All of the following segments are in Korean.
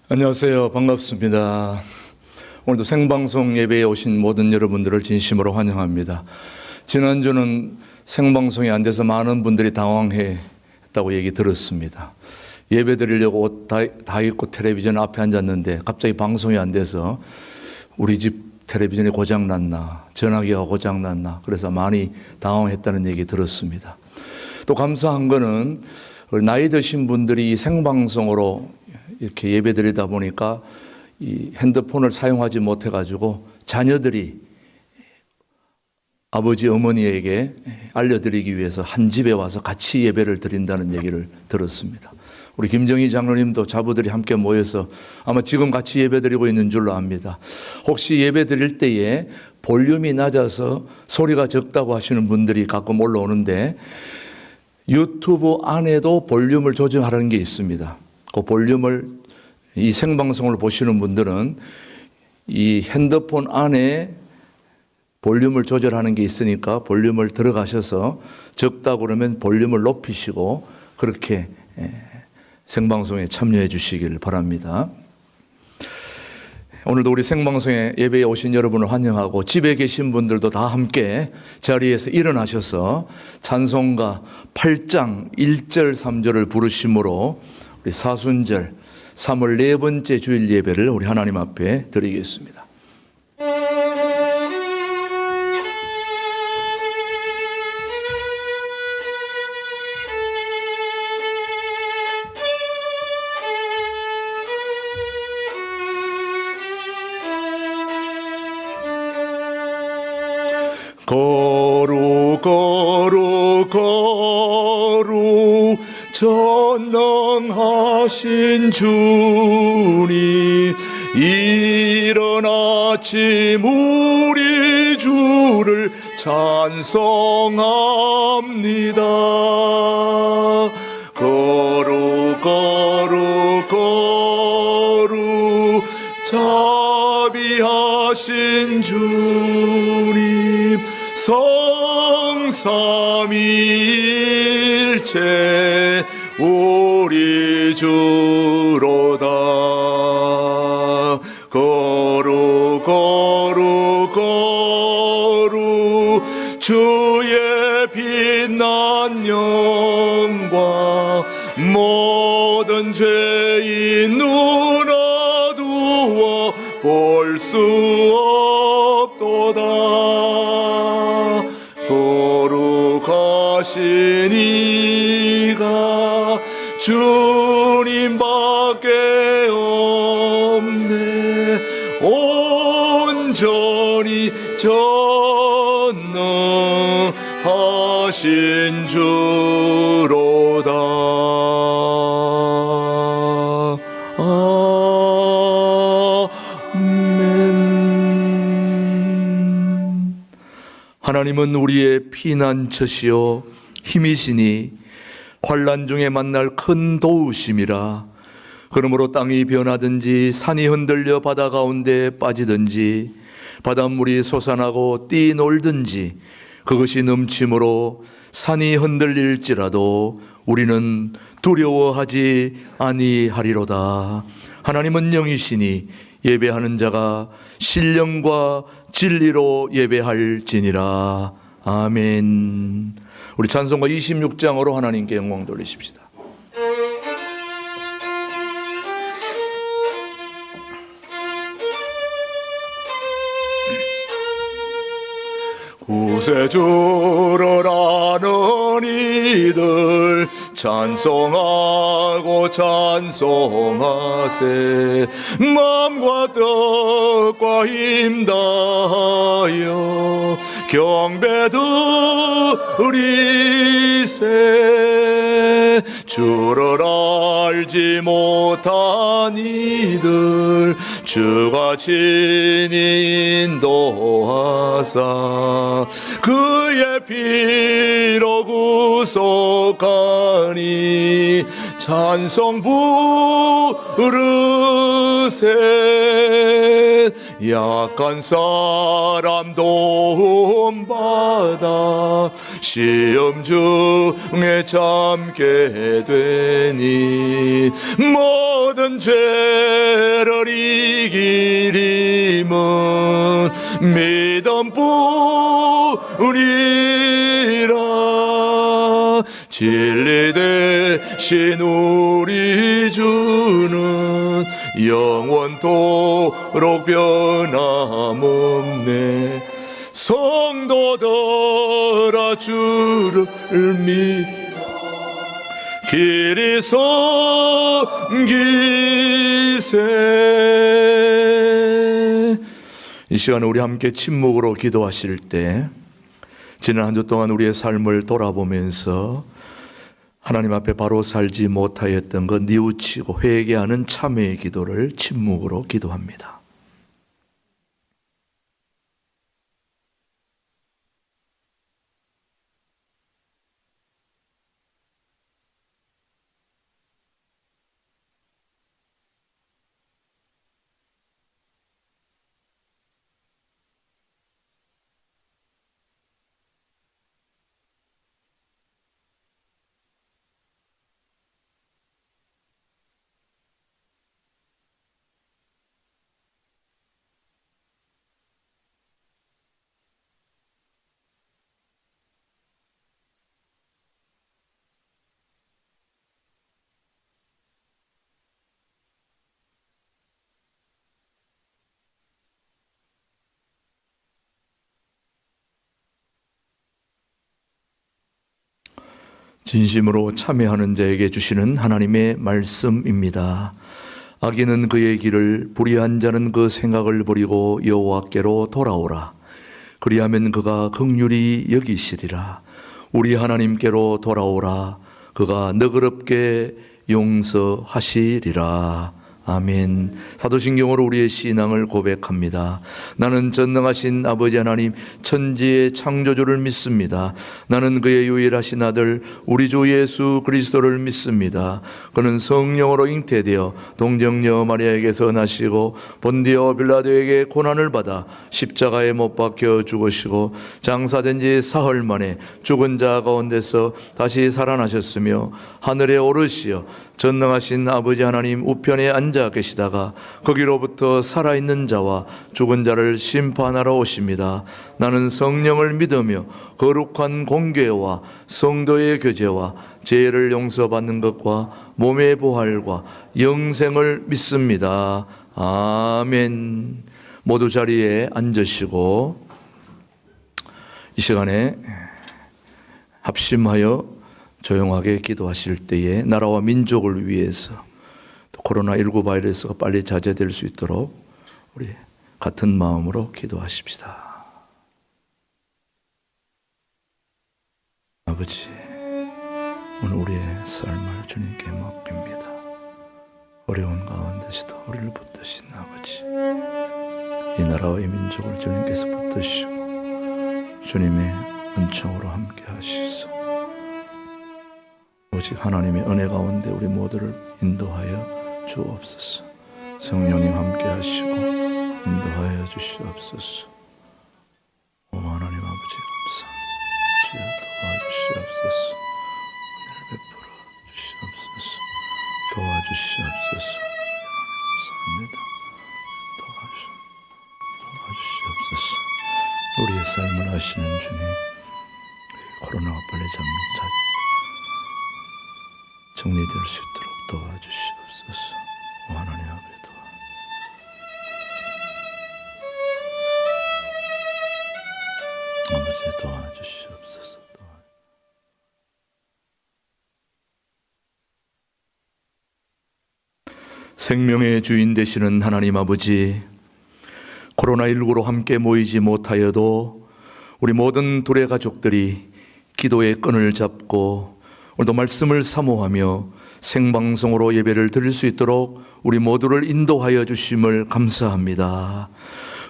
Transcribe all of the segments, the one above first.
안녕하세요. 반갑습니다. 오늘도 생방송 예배에 오신 모든 여러분들을 진심으로 환영합니다. 지난주는 생방송이 안 돼서 많은 분들이 당황했다고 얘기 들었습니다. 예배 드리려고 옷 다 입고 텔레비전 앞에 앉았는데 갑자기 방송이 안 돼서 우리 집 텔레비전이 고장났나, 전화기가 고장났나, 그래서 많이 당황했다는 얘기 들었습니다. 또 감사한 거는 나이 드신 분들이 이 생방송으로 이렇게 예배 드리다 보니까 이 핸드폰을 사용하지 못해가지고 자녀들이 아버지 어머니에게 알려드리기 위해서 한 집에 와서 같이 예배를 드린다는 얘기를 들었습니다. 우리 김정희 장로님도 자부들이 함께 모여서 아마 지금 같이 예배 드리고 있는 줄로 압니다. 혹시 예배 드릴 때에 볼륨이 낮아서 소리가 적다고 하시는 분들이 가끔 올라오는데 유튜브 안에도 볼륨을 조정하라는 게 있습니다. 그 볼륨을 이 생방송을 보시는 분들은 이 핸드폰 안에 볼륨을 조절하는 게 있으니까 볼륨을 들어가셔서 적다 그러면 볼륨을 높이시고 그렇게 생방송에 참여해 주시길 바랍니다. 오늘도 우리 생방송에 예배에 오신 여러분을 환영하고 집에 계신 분들도 다 함께 자리에서 일어나셔서 찬송가 8장 1절 3절을 부르심으로 우리 사순절 3월 네 번째 주일 예배를 우리 하나님 앞에 드리겠습니다. 거룩 거룩 거룩 전능하신 주님 이른 아침 우리 주를 찬송합니다. 거룩 거룩 거룩 자비하신 주님 성삼위일체 우리 주로다. 거룩 거룩 거룩 주의 빛난 영광 모든 죄인 눈 어두워 볼 수 없도다. 거룩하신 이가 주님밖에 없네. 온전히 전능하신 주로다. 하나님은 우리의 피난처시요 힘이시니 환난 중에 만날 큰 도우심이라. 그러므로 땅이 변하든지 산이 흔들려 바다 가운데 빠지든지 바닷물이 솟아나고 뛰놀든지 그것이 넘침으로 산이 흔들릴지라도 우리는 두려워하지 아니하리로다. 하나님은 영이시니 예배하는 자가 신령과 진리로 예배할지니라. 아멘. 우리 찬송가 26장으로 하나님께 영광 돌리십시다. 구세주를 아는 이들 찬송하고 찬송하세. 마음과 뜻과 힘 다하여 경배 드리세. 주를 알지 못한 이들 주가 친히 인도하사 그의 피로 구속하니 찬송 부르세. 약한 사람 도움받아 시험 중에 참게 되니 모든 죄를 이기림은 믿음뿐이라. 진리 대신 우리 주는 영원토록 변함없네. 성도들아 주를 믿어 길이 섬기세. 이 시간에 우리 함께 침묵으로 기도하실 때 지난 한 주 동안 우리의 삶을 돌아보면서 하나님 앞에 바로 살지 못하였던 것 뉘우치고 회개하는 참회의 기도를 침묵으로 기도합니다. 진심으로 참회하는 자에게 주시는 하나님의 말씀입니다. 악인은 그의 길을, 불의한 자는 그 생각을 버리고 여호와께로 돌아오라. 그리하면 그가 긍휼히 여기시리라. 우리 하나님께로 돌아오라. 그가 너그럽게 용서하시리라. 아멘. 사도신경으로 우리의 신앙을 고백합니다. 나는 전능하신 아버지 하나님 천지의 창조주를 믿습니다. 나는 그의 유일하신 아들 우리 주 예수 그리스도를 믿습니다. 그는 성령으로 잉태되어 동정녀 마리아에게서 나시고 본디오 빌라도에게 고난을 받아 십자가에 못 박혀 죽으시고 장사된 지 사흘 만에 죽은 자 가운데서 다시 살아나셨으며 하늘에 오르시어 전능하신 아버지 하나님 우편에 앉아 계시다가 거기로부터 살아있는 자와 죽은 자를 심판하러 오십니다. 나는 성령을 믿으며 거룩한 공교회와 성도의 교제와 죄를 용서받는 것과 몸의 부활과 영생을 믿습니다. 아멘. 모두 자리에 앉으시고 이 시간에 합심하여 조용하게 기도하실 때에 나라와 민족을 위해서 또 코로나19 바이러스가 빨리 자제될 수 있도록 우리 같은 마음으로 기도하십시다. 아버지, 오늘 우리의 삶을 주님께 맡깁니다. 어려운 가운데서도 우리를 붙드신 아버지, 이 나라와 이 민족을 주님께서 붙드시고 주님의 은총으로 함께 하시소. 오직 하나님의 은혜 가운데 우리 모두를 인도하여 주옵소서. 성령님 함께 하시고 인도하여 주시옵소서. 오 하나님 아버지 감사합니다. 주여 도와주시옵소서. 은혜를 베풀어 주시옵소서. 도와주시옵소서. 감사합니다. 도와주시옵소서. 우리의 삶을 아시는 주님, 코로나가 빨리 정리될 수 있도록 도와주시옵소서. 오 하나님 아버지 도와주시옵소서. 생명의 주인 되시는 하나님 아버지, 코로나19로 함께 모이지 못하여도 우리 모든 둘의 가족들이 기도의 끈을 잡고 오늘도 말씀을 사모하며 생방송으로 예배를 드릴 수 있도록 우리 모두를 인도하여 주심을 감사합니다.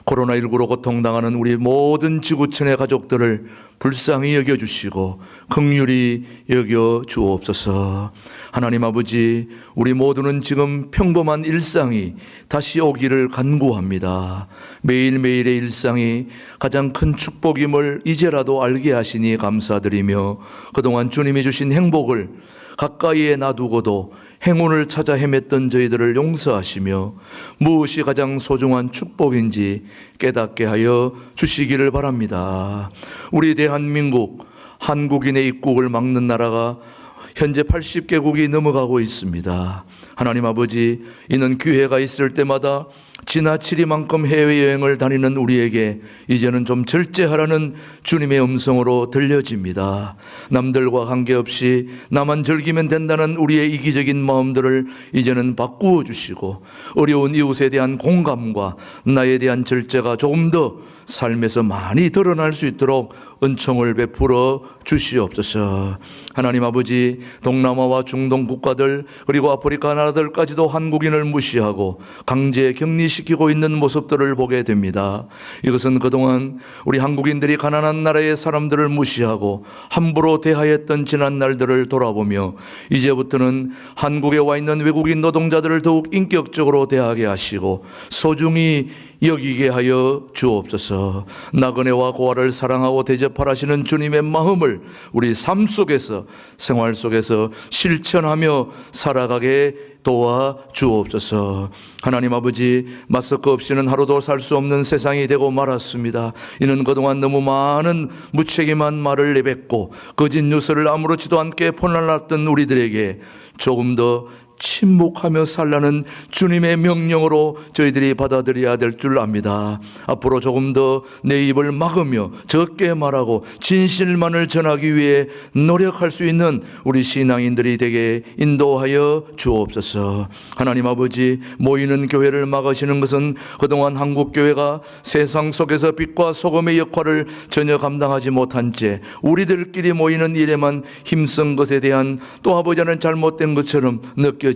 코로나19로 고통당하는 우리 모든 지구촌의 가족들을 불쌍히 여겨주시고 긍휼히 여겨 주옵소서. 하나님 아버지, 우리 모두는 지금 평범한 일상이 다시 오기를 간구합니다. 매일매일의 일상이 가장 큰 축복임을 이제라도 알게 하시니 감사드리며, 그동안 주님이 주신 행복을 가까이에 놔두고도 행운을 찾아 헤맸던 저희들을 용서하시며 무엇이 가장 소중한 축복인지 깨닫게 하여 주시기를 바랍니다. 우리 대한민국, 한국인의 입국을 막는 나라가 현재 80개국이 넘어가고 있습니다. 하나님 아버지, 이는 기회가 있을 때마다 지나치리만큼 해외여행을 다니는 우리에게 이제는 좀 절제하라는 주님의 음성으로 들려집니다. 남들과 관계없이 나만 즐기면 된다는 우리의 이기적인 마음들을 이제는 바꾸어 주시고, 어려운 이웃에 대한 공감과 나에 대한 절제가 조금 더 삶에서 많이 드러날 수 있도록 은총을 베풀어 주시옵소서. 하나님 아버지, 동남아와 중동 국가들 그리고 아프리카 나라들까지도 한국인을 무시하고 강제 격리시키고 있는 모습들을 보게 됩니다. 이것은 그동안 우리 한국인들이 가난한 나라의 사람들을 무시하고 함부로 대하였던 지난 날들을 돌아보며, 이제부터는 한국에 와 있는 외국인 노동자들을 더욱 인격적으로 대하게 하시고 소중히 여기게 하여 주옵소서. 나그네와 고아를 사랑하고 대접하시는 주님의 마음을 우리 삶 속에서, 생활 속에서 실천하며 살아가게 도와 주옵소서. 하나님 아버지, 마스크 없이는 하루도 살 수 없는 세상이 되고 말았습니다. 이는 그동안 너무 많은 무책임한 말을 내뱉고 거짓 뉴스를 아무렇지도 않게 퍼날랐던 우리들에게 조금 더 침묵하며 살라는 주님의 명령으로 저희들이 받아들여야 될 줄 압니다. 앞으로 조금 더 내 입을 막으며 적게 말하고 진실만을 전하기 위해 노력할 수 있는 우리 신앙인들이 되게 인도하여 주옵소서. 하나님 아버지, 모이는 교회를 막으시는 것은 그동안 한국교회가 세상 속에서 빛과 소금의 역할을 전혀 감당하지 못한 채 우리들끼리 모이는 일에만 힘쓴 것에 대한 또 아버지는 잘못된 것처럼 느껴집니다.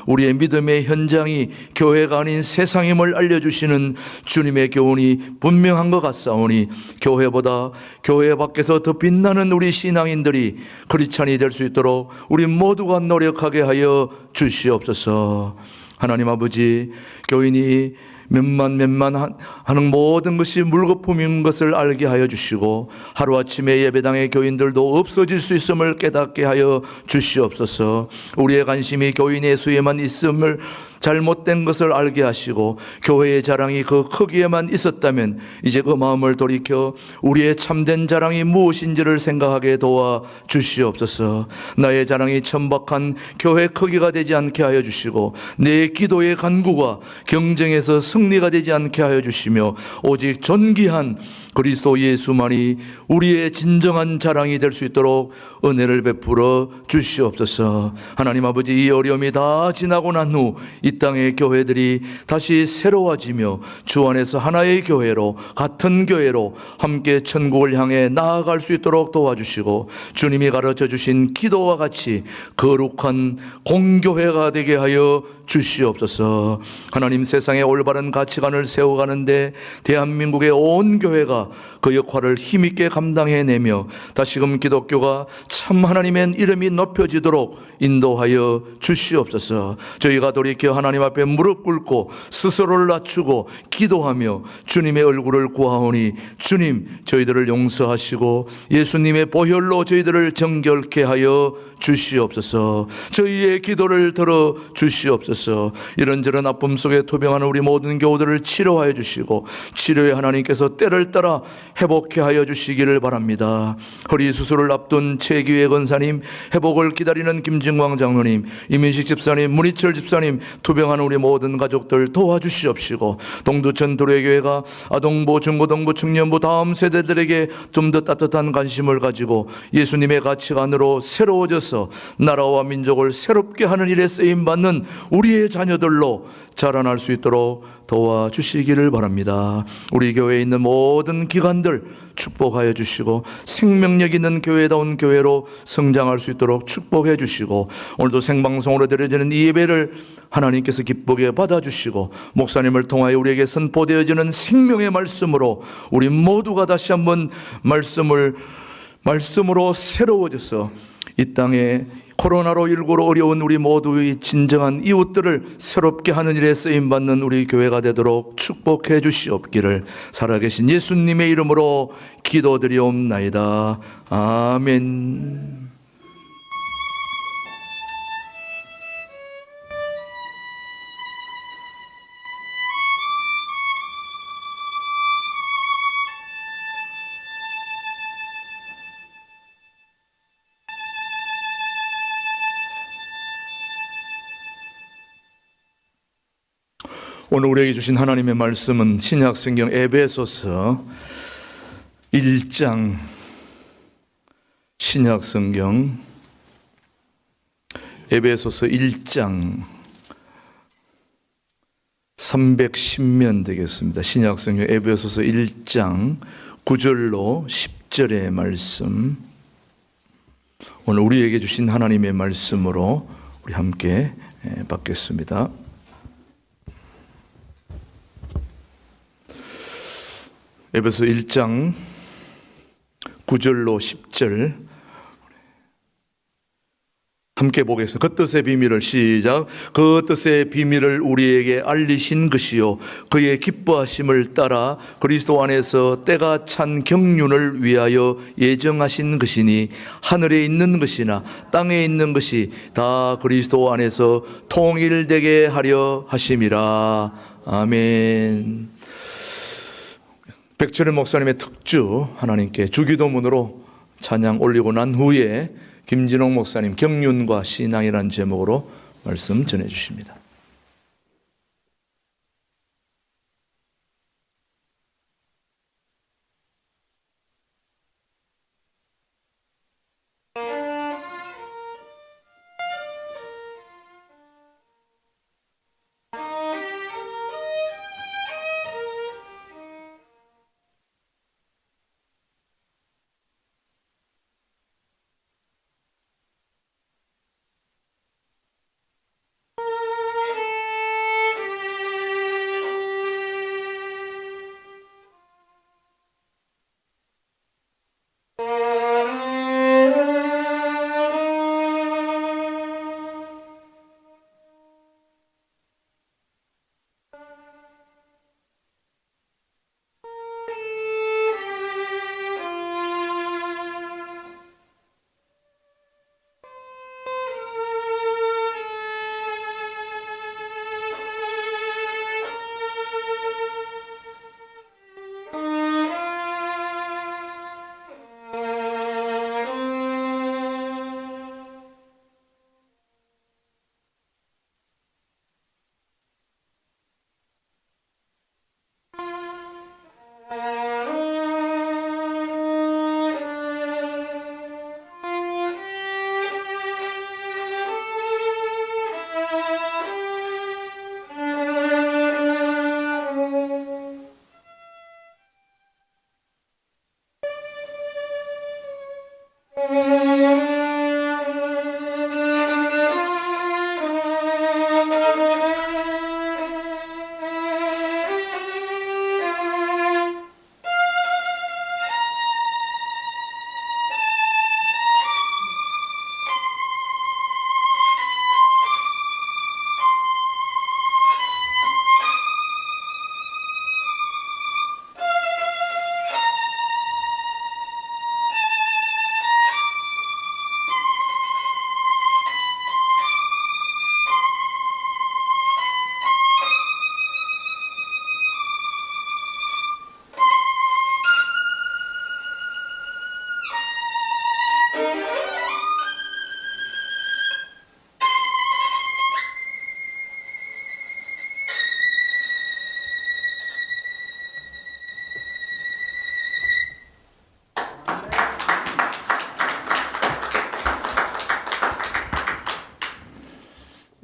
우리의 믿음의 현장이 교회가 아닌 세상임을 알려주시는 주님의 교훈이 분명한 것 같사오니, 교회보다 교회 밖에서 더 빛나는 우리 신앙인들이 크리스찬이 될 수 있도록 우리 모두가 노력하게 하여 주시옵소서. 하나님 아버지, 교인이 몇만 하는 모든 것이 물거품인 것을 알게 하여 주시고, 하루아침에 예배당의 교인들도 없어질 수 있음을 깨닫게 하여 주시옵소서. 우리의 관심이 교인의 수에만 있음을 잘못된 것을 알게 하시고, 교회의 자랑이 그 크기에만 있었다면 이제 그 마음을 돌이켜 우리의 참된 자랑이 무엇인지를 생각하게 도와 주시옵소서. 나의 자랑이 천박한 교회 크기가 되지 않게 하여 주시고, 내 기도의 간구가 경쟁에서 승리가 되지 않게 하여 주시며, 오직 존귀한 그리스도 예수만이 우리의 진정한 자랑이 될 수 있도록 은혜를 베풀어 주시옵소서. 하나님 아버지, 이 어려움이 다 지나고 난 후 이 땅의 교회들이 다시 새로워지며 주 안에서 하나의 교회로, 같은 교회로 함께 천국을 향해 나아갈 수 있도록 도와주시고, 주님이 가르쳐 주신 기도와 같이 거룩한 공교회가 되게 하여 주시옵소서. 하나님, 세상의 올바른 가치관을 세워가는데 대한민국의 온 교회가 그 역할을 힘있게 감당해내며 다시금 기독교가 참 하나님의 이름이 높여지도록 인도하여 주시옵소서. 저희가 돌이켜 하나님 앞에 무릎 꿇고 스스로를 낮추고 기도하며 주님의 얼굴을 구하오니, 주님 저희들을 용서하시고 예수님의 보혈로 저희들을 정결케 하여 주시옵소서. 저희의 기도를 들어 주시옵소서. 이런저런 아픔 속에 투병하는 우리 모든 교우들을 치료하여 주시고, 치료의 하나님께서 때를 따라 회복케 하여 주시기를 바랍니다. 허리 수술을 앞둔 최기회 권사님, 회복을 기다리는 김진광 장로님, 이민식 집사님, 문희철 집사님, 투병하는 우리 모든 가족들 도와주시옵시고, 동두천 두레교회가 아동부, 중고등부, 청년부 다음 세대들에게 좀 더 따뜻한 관심을 가지고 예수님의 가치관으로 새로워져서 나라와 민족을 새롭게 하는 일에 쓰임받는 우리의 자녀들로 자라날 수 있도록 도와주시기를 바랍니다. 우리 교회에 있는 모든 기관들 축복하여 주시고, 생명력 있는 교회다운 교회로 성장할 수 있도록 축복해 주시고, 오늘도 생방송으로 드려지는 이 예배를 하나님께서 기쁘게 받아주시고, 목사님을 통하여 우리에게 선포되어지는 생명의 말씀으로 우리 모두가 다시 한번 말씀으로 새로워져서 이 땅에 코로나19로 어려운 우리 모두의 진정한 이웃들을 새롭게 하는 일에 쓰임받는 우리 교회가 되도록 축복해 주시옵기를 살아계신 예수님의 이름으로 기도드리옵나이다. 아멘. 오늘 우리에게 주신 하나님의 말씀은 신약성경 에베소서 1장, 신약성경 에베소서 1장 310면 되겠습니다. 신약성경 에베소서 1장 9절로 10절의 말씀, 오늘 우리에게 주신 하나님의 말씀으로 우리 함께 받겠습니다. 에베소 1장 9절로 10절 함께 보겠습니다. 그 뜻의 비밀을 시작. 그 뜻의 비밀을 우리에게 알리신 것이요 그의 기뻐하심을 따라 그리스도 안에서 때가 찬 경륜을 위하여 예정하신 것이니 하늘에 있는 것이나 땅에 있는 것이 다 그리스도 안에서 통일되게 하려 하심이라. 아멘. 백철현 목사님의 특주 하나님께 주기도문으로 찬양 올리고 난 후에 김진홍 목사님 경륜과 신앙이라는 제목으로 말씀 전해 주십니다.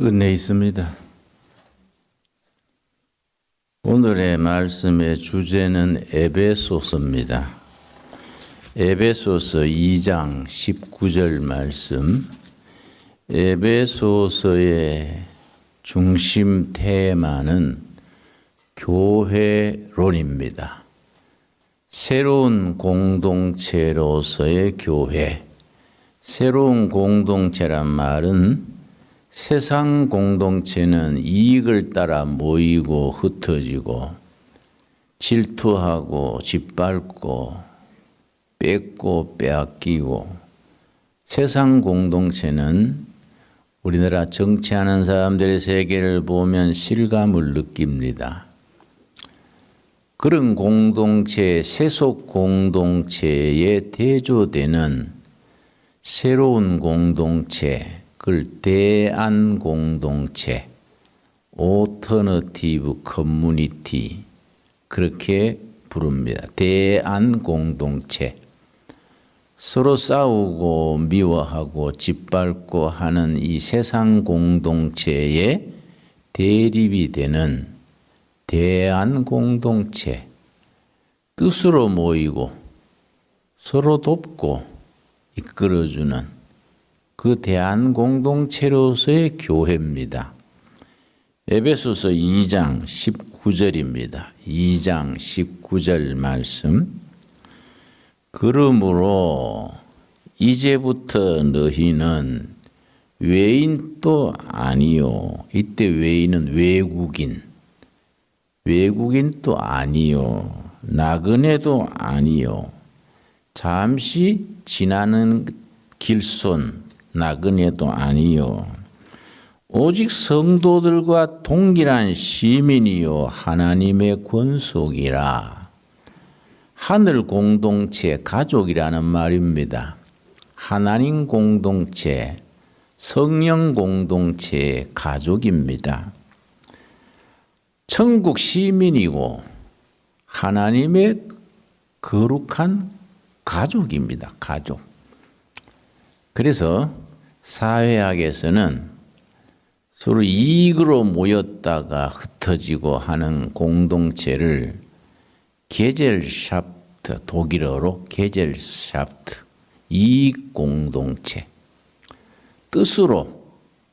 은혜 있습니다. 오늘의 말씀의 주제는 에베소서입니다. 에베소서 2장 19절 말씀. 에베소서의 중심 테마는 교회론입니다. 새로운 공동체로서의 교회, 새로운 공동체란 말은 세상 공동체는 이익을 따라 모이고 흩어지고 질투하고 짓밟고 뺏고 빼앗기고, 세상 공동체는 우리나라 정치하는 사람들의 세계를 보면 실감을 느낍니다. 그런 공동체, 세속 공동체에 대조되는 새로운 공동체, 그걸 대안 공동체, 오터너티브 커뮤니티, 그렇게 부릅니다. 대안 공동체. 서로 싸우고 미워하고 짓밟고 하는 이 세상 공동체에 대립이 되는 대안 공동체, 뜻으로 모이고 서로 돕고 이끌어주는 그 대안 공동체로서의 교회입니다. 에베소서 2장 19절입니다. 2장 19절 말씀. 그러므로 이제부터 너희는 외인도 아니요. 이때 외인은 외국인도 아니요. 나그네도 아니요. 잠시 지나는 길손 나그네도 아니요. 오직 성도들과 동일한 시민이요 하나님의 권속이라. 하늘 공동체, 가족이라는 말입니다. 하나님 공동체, 성령 공동체, 가족입니다. 천국 시민이고 하나님의 거룩한 가족입니다. 가족. 그래서 사회학에서는 서로 이익으로 모였다가 흩어지고 하는 공동체를 게젤샤프트, 독일어로 게젤샤프트, 이익 공동체, 뜻으로,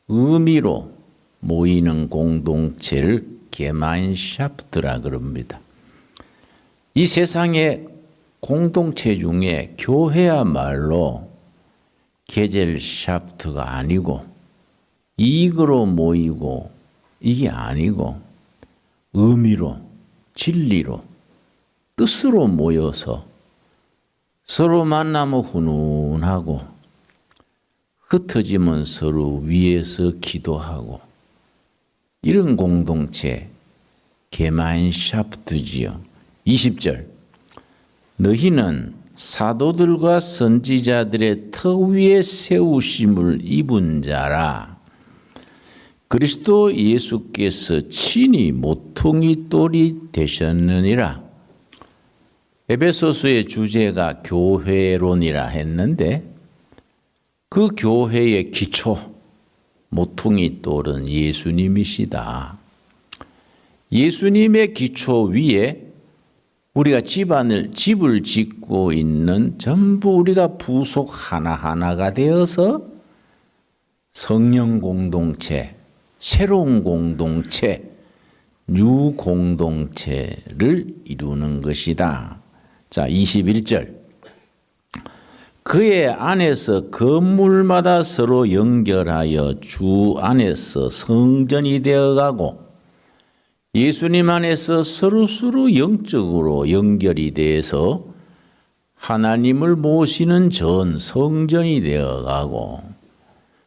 의미로 모이는 공동체를 게마인샤프트라 그럽니다. 이 세상의 공동체 중에 교회야말로 게젤샤프트가 아니고 이익으로 모이고 이게 아니고 의미로, 진리로, 뜻으로 모여서 서로 만나면 훈훈하고 흩어지면 서로 위에서 기도하고 이런 공동체 게마인샤프트지요. 20절. 너희는 사도들과 선지자들의 터 위에 세우심을 입은 자라. 그리스도 예수께서 친히 모퉁이 돌이 되셨느니라. 에베소서의 주제가 교회론이라 했는데 그 교회의 기초, 모퉁이 돌은 예수님이시다. 예수님의 기초 위에 우리가 집을 짓고 있는 전부 우리가 부속 하나하나가 되어서 성령 공동체, 새로운 공동체, 뉴 공동체를 이루는 것이다. 자, 21절. 그의 안에서 건물마다 서로 연결하여 주 안에서 성전이 되어가고 예수님 안에서 서로 영적으로 연결이 돼서 하나님을 모시는 전 성전이 되어가고,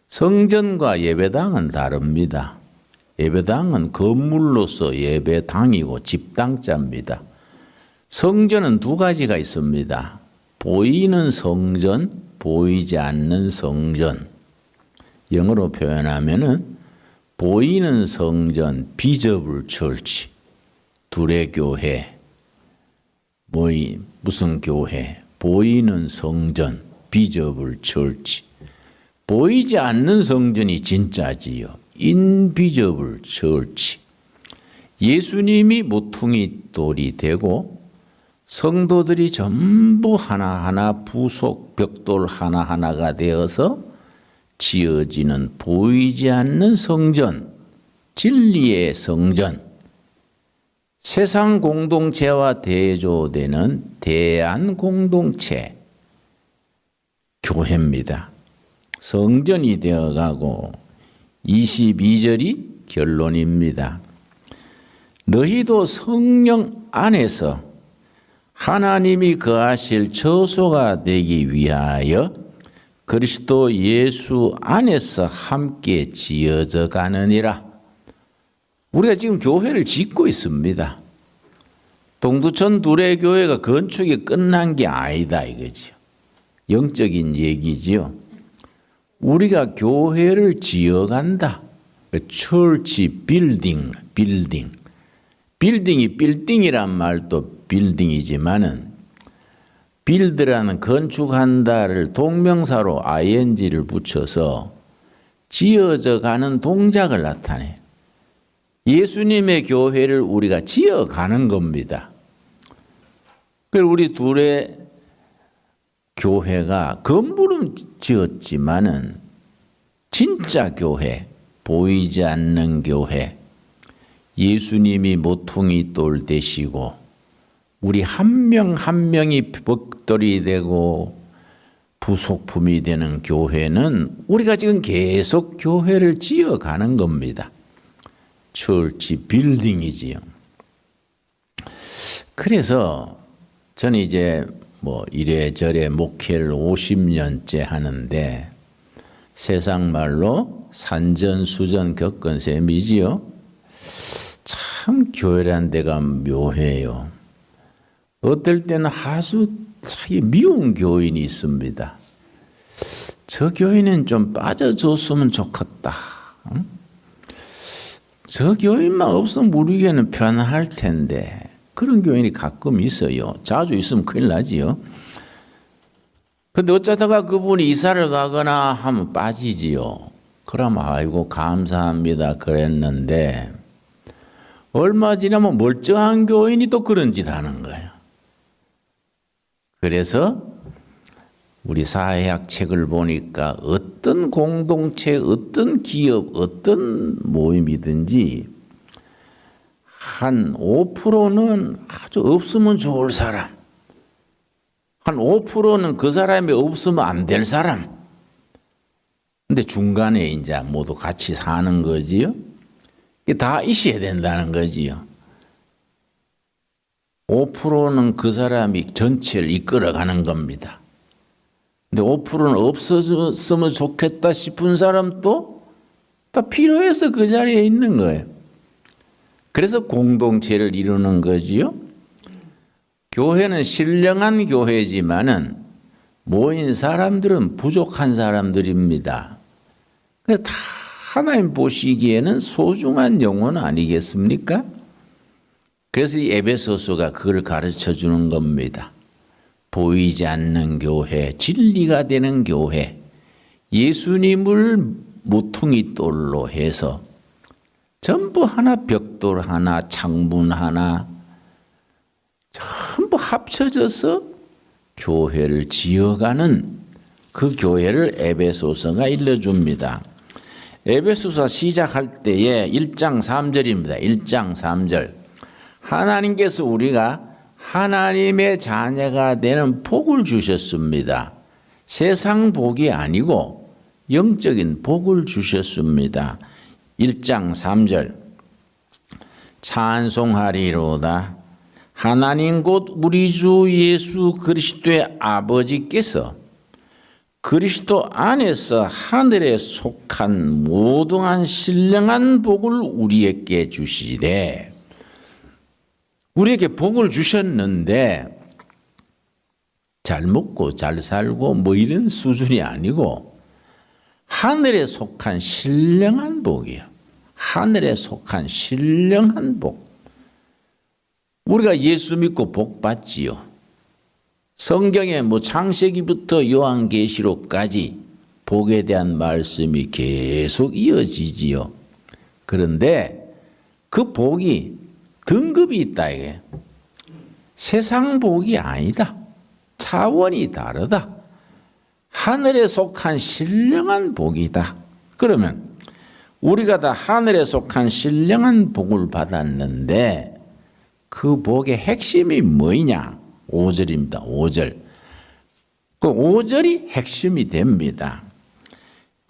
성전과 예배당은 다릅니다. 예배당은 건물로서 예배당이고 집당자입니다. 성전은 두 가지가 있습니다. 보이는 성전, 보이지 않는 성전. 영어로 표현하면은 보이는 성전, visible church, 둘의 교회. 무슨 교회? 보이는 성전, visible church. 보이지 않는 성전이 진짜지요. invisible church. 예수님이 모퉁이 돌이 되고 성도들이 전부 하나하나 부속 벽돌 하나하나가 되어서 지어지는 보이지 않는 성전, 진리의 성전, 세상 공동체와 대조되는 대안 공동체, 교회입니다. 성전이 되어가고 22절이 결론입니다. 너희도 성령 안에서 하나님이 거하실 처소가 되기 위하여 그리스도 예수 안에서 함께 지어져 가느니라. 우리가 지금 교회를 짓고 있습니다. 동두천 두레교회가 건축이 끝난 게 아니다 이거지요. 영적인 얘기지요. 우리가 교회를 지어간다. 철치 빌딩. 빌딩이 빌딩이란 말도 빌딩이지만은 빌드라는 건축한다를 동명사로 ing를 붙여서 지어져 가는 동작을 나타내. 예수님의 교회를 우리가 지어가는 겁니다. 그래서 우리 둘의 교회가 건물은 지었지만은 진짜 교회, 보이지 않는 교회, 예수님이 모퉁이 돌 되시고 우리 한 명 한 명이 벽돌이 되고 부속품이 되는 교회는 우리가 지금 계속 교회를 지어가는 겁니다. 철치 빌딩이지요. 그래서 저는 이제 뭐 이래저래 목회를 50년째 하는데 세상 말로 산전수전 겪은 셈이지요. 참 교회란 데가 묘해요. 어떨 때는 아주 미운 교인이 있습니다. 저 교인은 좀 빠져줬으면 좋겠다. 응? 저 교인만 없으면 우리 교회는 편할 텐데. 그런 교인이 가끔 있어요. 자주 있으면 큰일 나지요. 근데 어쩌다가 그분이 이사를 가거나 하면 빠지지요. 그러면 아이고 감사합니다 그랬는데 얼마 지나면 멀쩡한 교인이 또 그런 짓 하는 거예요. 그래서 우리 사회학 책을 보니까 어떤 공동체, 어떤 기업, 어떤 모임이든지 한 5%는 아주 없으면 좋을 사람, 한 5%는 그 사람이 없으면 안 될 사람. 근데 중간에 이제 모두 같이 사는 거지요. 이게 다 있어야 된다는 거지요. 5%는 그 사람이 전체를 이끌어가는 겁니다. 근데 5%는 없었으면 좋겠다 싶은 사람도 다 필요해서 그 자리에 있는 거예요. 그래서 공동체를 이루는 거지요. 교회는 신령한 교회지만은 모인 사람들은 부족한 사람들입니다. 그래서 다 하나님 보시기에는 소중한 영혼 아니겠습니까? 그래서 이 에베소서가 그걸 가르쳐 주는 겁니다. 보이지 않는 교회, 진리가 되는 교회, 예수님을 모퉁이 돌로 해서 전부 하나 벽돌 하나, 창문 하나 전부 합쳐져서 교회를 지어가는 그 교회를 에베소서가 일러줍니다. 에베소서 시작할 때에 1장 3절입니다. 1장 3절. 하나님께서 우리가 하나님의 자녀가 되는 복을 주셨습니다. 세상 복이 아니고 영적인 복을 주셨습니다. 1장 3절. 찬송하리로다. 하나님 곧 우리 주 예수 그리스도의 아버지께서 그리스도 안에서 하늘에 속한 모든 신령한 복을 우리에게 주시되, 우리에게 복을 주셨는데 잘 먹고 잘 살고 뭐 이런 수준이 아니고 하늘에 속한 신령한 복이에요. 하늘에 속한 신령한 복. 우리가 예수 믿고 복 받지요. 성경에 뭐 창세기부터 요한계시록까지 복에 대한 말씀이 계속 이어지지요. 그런데 그 복이 등급이 있다 이게. 세상 복이 아니다. 차원이 다르다. 하늘에 속한 신령한 복이다. 그러면 우리가 다 하늘에 속한 신령한 복을 받았는데 그 복의 핵심이 뭐냐? 5절입니다. 5절. 그 5절이 핵심이 됩니다.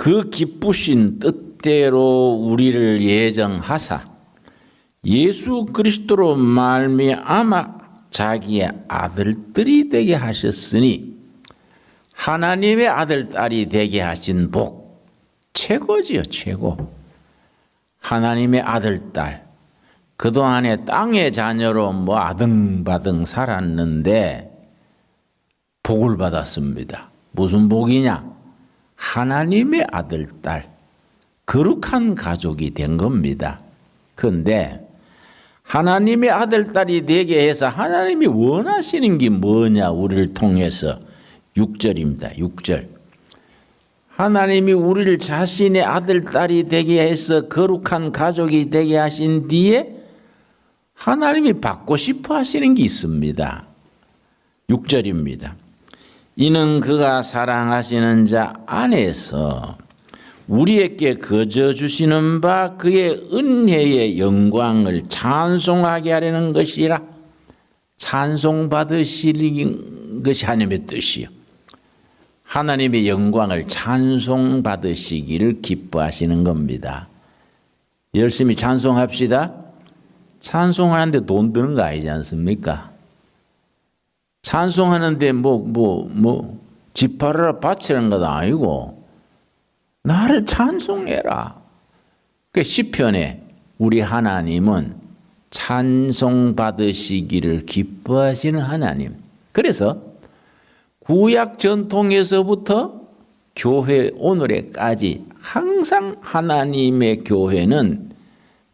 그 기쁘신 뜻대로 우리를 예정하사 예수 그리스도로 말미암아 자기의 아들들이 되게 하셨으니 하나님의 아들 딸이 되게 하신 복 최고지요, 최고. 하나님의 아들 딸. 그동안에 땅의 자녀로 뭐 아등바등 살았는데 복을 받았습니다. 무슨 복이냐? 하나님의 아들 딸. 거룩한 가족이 된 겁니다. 그런데 하나님의 아들 딸이 되게 해서 하나님이 원하시는 게 뭐냐? 우리를 통해서 6절입니다. 6절. 하나님이 우리를 자신의 아들 딸이 되게 해서 거룩한 가족이 되게 하신 뒤에 하나님이 받고 싶어 하시는 게 있습니다. 6절입니다. 이는 그가 사랑하시는 자 안에서 우리에게 거저 주시는 바 그의 은혜의 영광을 찬송하게 하려는 것이라. 찬송받으시는 것이 하나님의 뜻이요. 하나님의 영광을 찬송받으시기를 기뻐하시는 겁니다. 열심히 찬송합시다. 찬송하는데 돈 드는 거 아니지 않습니까? 찬송하는데 집 팔아라 바치는 것도 아니고 나를 찬송해라. 그 시편에 우리 하나님은 찬송받으시기를 기뻐하시는 하나님. 그래서 구약 전통에서부터 교회 오늘에까지 항상 하나님의 교회는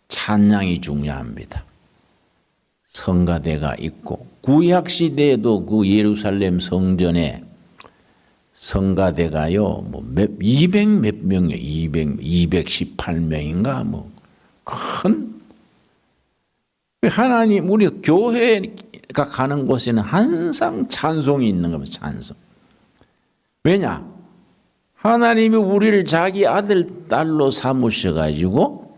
찬양이 중요합니다. 성가대가 있고 구약 시대에도 그 예루살렘 성전에 성가대가요 200 몇 명이에요. 218명인가 큰 하나님 우리 교회가 가는 곳에는 항상 찬송이 있는 겁니다. 찬송. 왜냐? 하나님이 우리를 자기 아들 딸로 삼으셔 가지고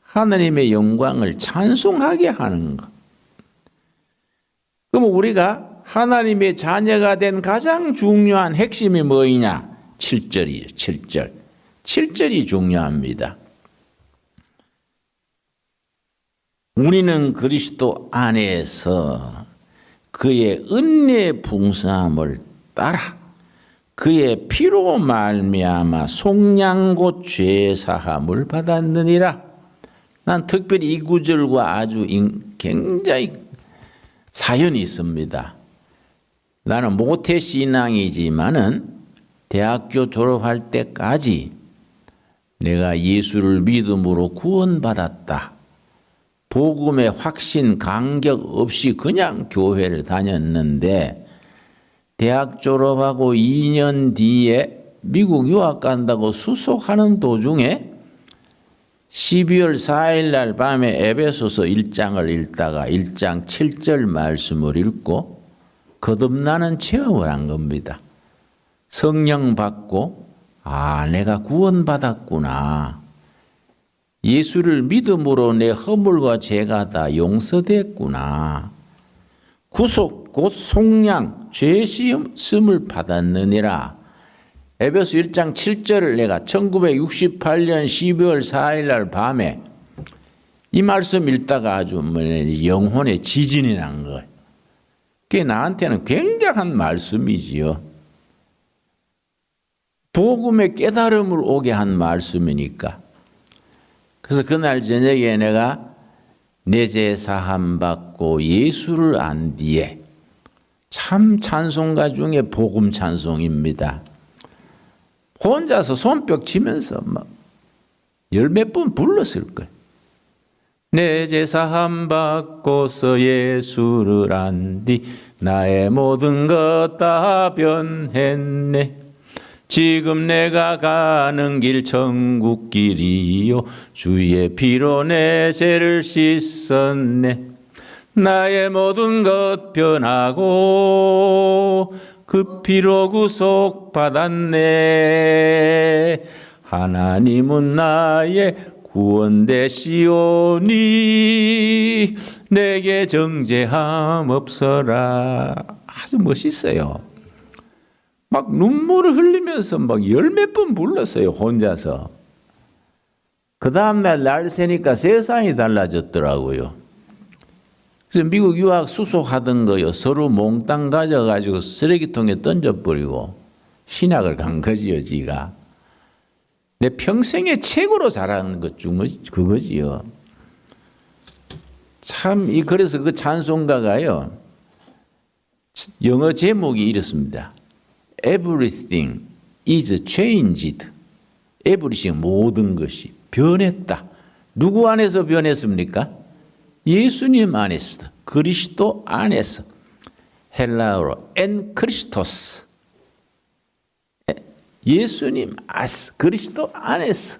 하나님의 영광을 찬송하게 하는 것. 그럼 우리가 하나님의 자녀가 된 가장 중요한 핵심이 뭐이냐? 7절이죠. 7절. 7절이 중요합니다. 우리는 그리스도 안에서 그의 은혜의 풍성함을 따라 그의 피로 말미암아 속량고 죄사함을 받았느니라. 난 특별히 이 구절과 아주 굉장히 사연이 있습니다. 나는 모태 신앙이지만은 대학교 졸업할 때까지 내가 예수를 믿음으로 구원받았다. 복음의 확신, 간격 없이 그냥 교회를 다녔는데 대학 졸업하고 2년 뒤에 미국 유학 간다고 수속하는 도중에 12월 4일 날 밤에 에베소서 1장을 읽다가 1장 7절 말씀을 읽고 거듭나는 체험을 한 겁니다. 성령 받고 내가 구원받았구나. 예수를 믿음으로 내 허물과 죄가 다 용서됐구나. 구속 곧 속량 죄 시험을 받았느니라. 에베소 1장 7절을 내가 1968년 12월 4일 날 밤에 이 말씀 읽다가 아주 영혼의 지진이 난 거예요. 그게 나한테는 굉장한 말씀이지요. 복음의 깨달음을 오게 한 말씀이니까. 그래서 그날 저녁에 내가 내 죄 사함 받고 예수를 안 뒤에 참 찬송가 중에 복음 찬송입니다. 혼자서 손뼉 치면서 막 열 몇 번 불렀을 거예요. 내 죄 사함 받고서 예수를 안 뒤 나의 모든 것 다 변했네. 지금 내가 가는 길 천국 길이요 주의 피로 내 죄를 씻었네. 나의 모든 것 변하고 그 피로 구속받았네. 하나님은 나의 구원 되시오니 내게 정죄함 없어라. 아주 멋있어요. 막 눈물을 흘리면서 막 열 몇 번 불렀어요, 혼자서. 그 다음날 날 새니까 세상이 달라졌더라고요. 그래서 미국 유학 수속하던 거요. 서로 몽땅 가져가지고 쓰레기통에 던져버리고 신학을 간 거지요, 지가. 내 평생에 최고로 잘하는 것 중 그거지요. 참, 그래서 그 찬송가가요. 영어 제목이 이렇습니다. Everything is changed. Everything, 모든 것이 변했다. 누구 안에서 변했습니까? 예수님 안에서, 그리스도 안에서. 헬라어로 엔 크리스토스. 예수님 안에서, 그리스도 안에서.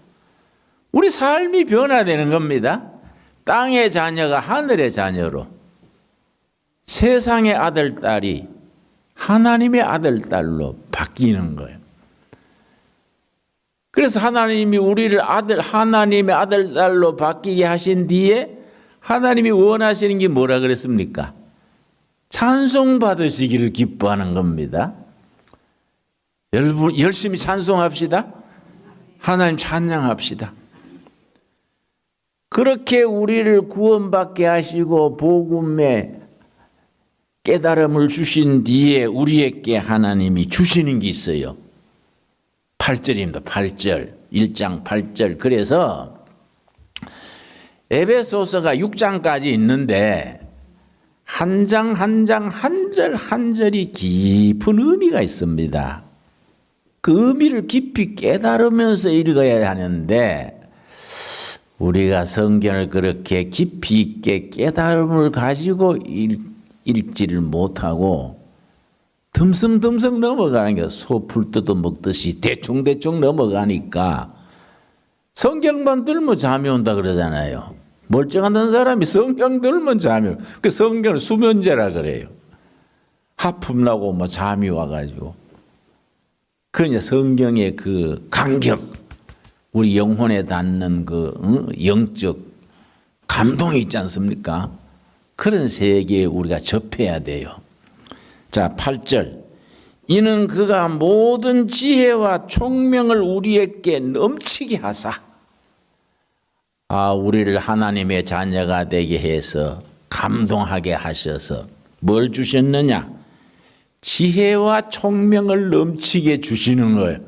우리 삶이 변화되는 겁니다. 땅의 자녀가 하늘의 자녀로, 세상의 아들, 딸이 하나님의 아들, 딸로 바뀌는 거예요. 그래서 하나님이 우리를 하나님의 아들, 딸로 바뀌게 하신 뒤에 하나님이 원하시는 게 뭐라 그랬습니까? 찬송 받으시기를 기뻐하는 겁니다. 여러분 열심히 찬송합시다. 하나님 찬양합시다. 그렇게 우리를 구원받게 하시고 복음의 깨달음을 주신 뒤에 우리에게 하나님이 주시는 게 있어요. 8절입니다. 8절. 1장 8절. 그래서 에베소서가 6장까지 있는데 한 장 한 장 한 절 한 절이 깊은 의미가 있습니다. 그 의미를 깊이 깨달으면서 읽어야 하는데 우리가 성경을 그렇게 깊이 있게 깨달음을 가지고 읽지를 못하고 듬성듬성 넘어가는 게 소 풀 뜯어 먹듯이 대충대충 넘어가니까 성경만 들면 잠이 온다 그러잖아요. 멀쩡한 사람이 성경 들면 잠이 오. 그 성경을 수면제라 그래요. 하품 나고 뭐 잠이 와가지고. 그러냐 성경의 그 간격, 우리 영혼에 닿는 그 영적 감동이 있지 않습니까? 그런 세계에 우리가 접해야 돼요. 자, 8절. 이는 그가 모든 지혜와 총명을 우리에게 넘치게 하사. 우리를 하나님의 자녀가 되게 해서 감동하게 하셔서 뭘 주셨느냐? 지혜와 총명을 넘치게 주시는 거예요.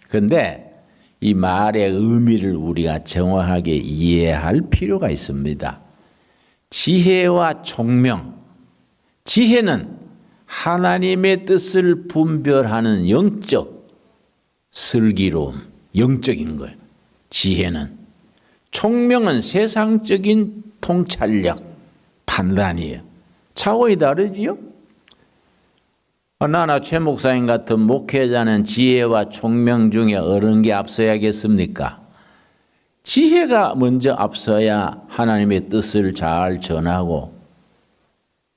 그런데 이 말의 의미를 우리가 정확하게 이해할 필요가 있습니다. 지혜와 총명. 지혜는 하나님의 뜻을 분별하는 영적 슬기로움, 영적인 거예요. 지혜는. 총명은 세상적인 통찰력, 판단이에요. 차원이 다르지요? 나나 최 목사님 같은 목회자는 지혜와 총명 중에 어느 게 앞서야겠습니까? 지혜가 먼저 앞서야 하나님의 뜻을 잘 전하고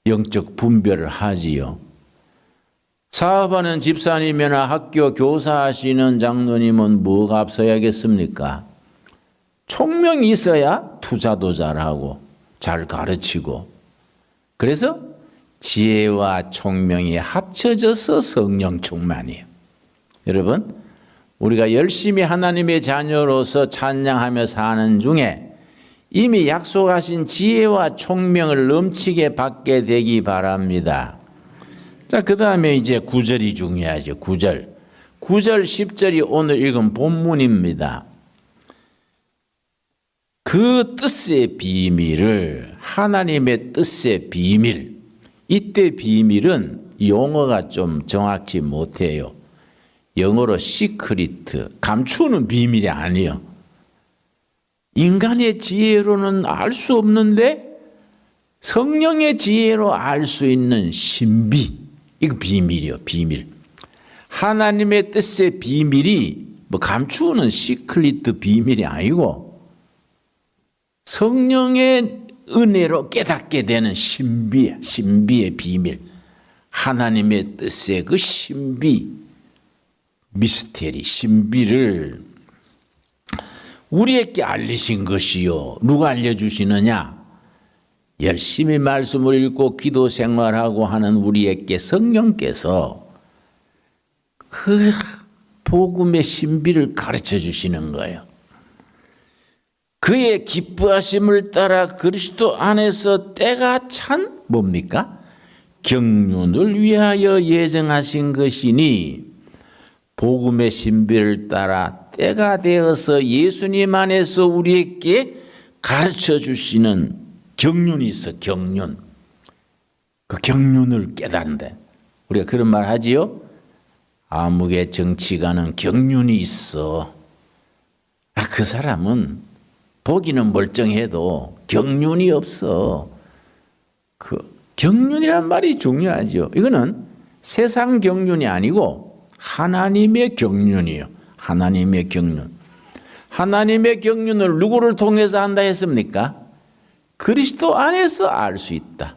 영적 분별을 하지요. 사업하는 집사님이나 학교 교사하시는 장로님은 뭐가 앞서야겠습니까? 총명이 있어야 투자도 잘하고 잘 가르치고. 그래서 지혜와 총명이 합쳐져서 성령 충만이에요. 여러분, 우리가 열심히 하나님의 자녀로서 찬양하며 사는 중에 이미 약속하신 지혜와 총명을 넘치게 받게 되기 바랍니다. 자, 그 다음에 이제 9절이 중요하죠. 9절. 9절, 10절이 오늘 읽은 본문입니다. 그 뜻의 비밀을, 하나님의 뜻의 비밀, 이때 비밀은 용어가 좀 정확치 못해요. 영어로 시크리트, 감추는 비밀이 아니에요. 인간의 지혜로는 알 수 없는데 성령의 지혜로 알 수 있는 신비, 이거 비밀이요, 비밀. 하나님의 뜻의 비밀이 뭐 감추는 시크리트 비밀이 아니고 성령의 은혜로 깨닫게 되는 신비의 비밀. 하나님의 뜻의 그 신비, 미스테리, 신비를 우리에게 알리신 것이요. 누가 알려주시느냐? 열심히 말씀을 읽고 기도 생활하고 하는 우리에게 성령께서 그 복음의 신비를 가르쳐 주시는 거예요. 그의 기뻐하심을 따라 그리스도 안에서 때가 찬 뭡니까? 경륜을 위하여 예정하신 것이니 복음의 신비를 따라 때가 되어서 예수님 안에서 우리에게 가르쳐 주시는 경륜이 있어. 경륜. 그 경륜을 깨닫는데 우리가 그런 말 하지요. 아무개 정치가는 경륜이 있어. 그 사람은 보기는 멀쩡해도 경륜이 없어. 그 경륜이란 말이 중요하죠. 이거는 세상 경륜이 아니고 하나님의 경륜이에요. 하나님의 경륜. 하나님의 경륜을 누구를 통해서 한다 했습니까? 그리스도 안에서 알 수 있다.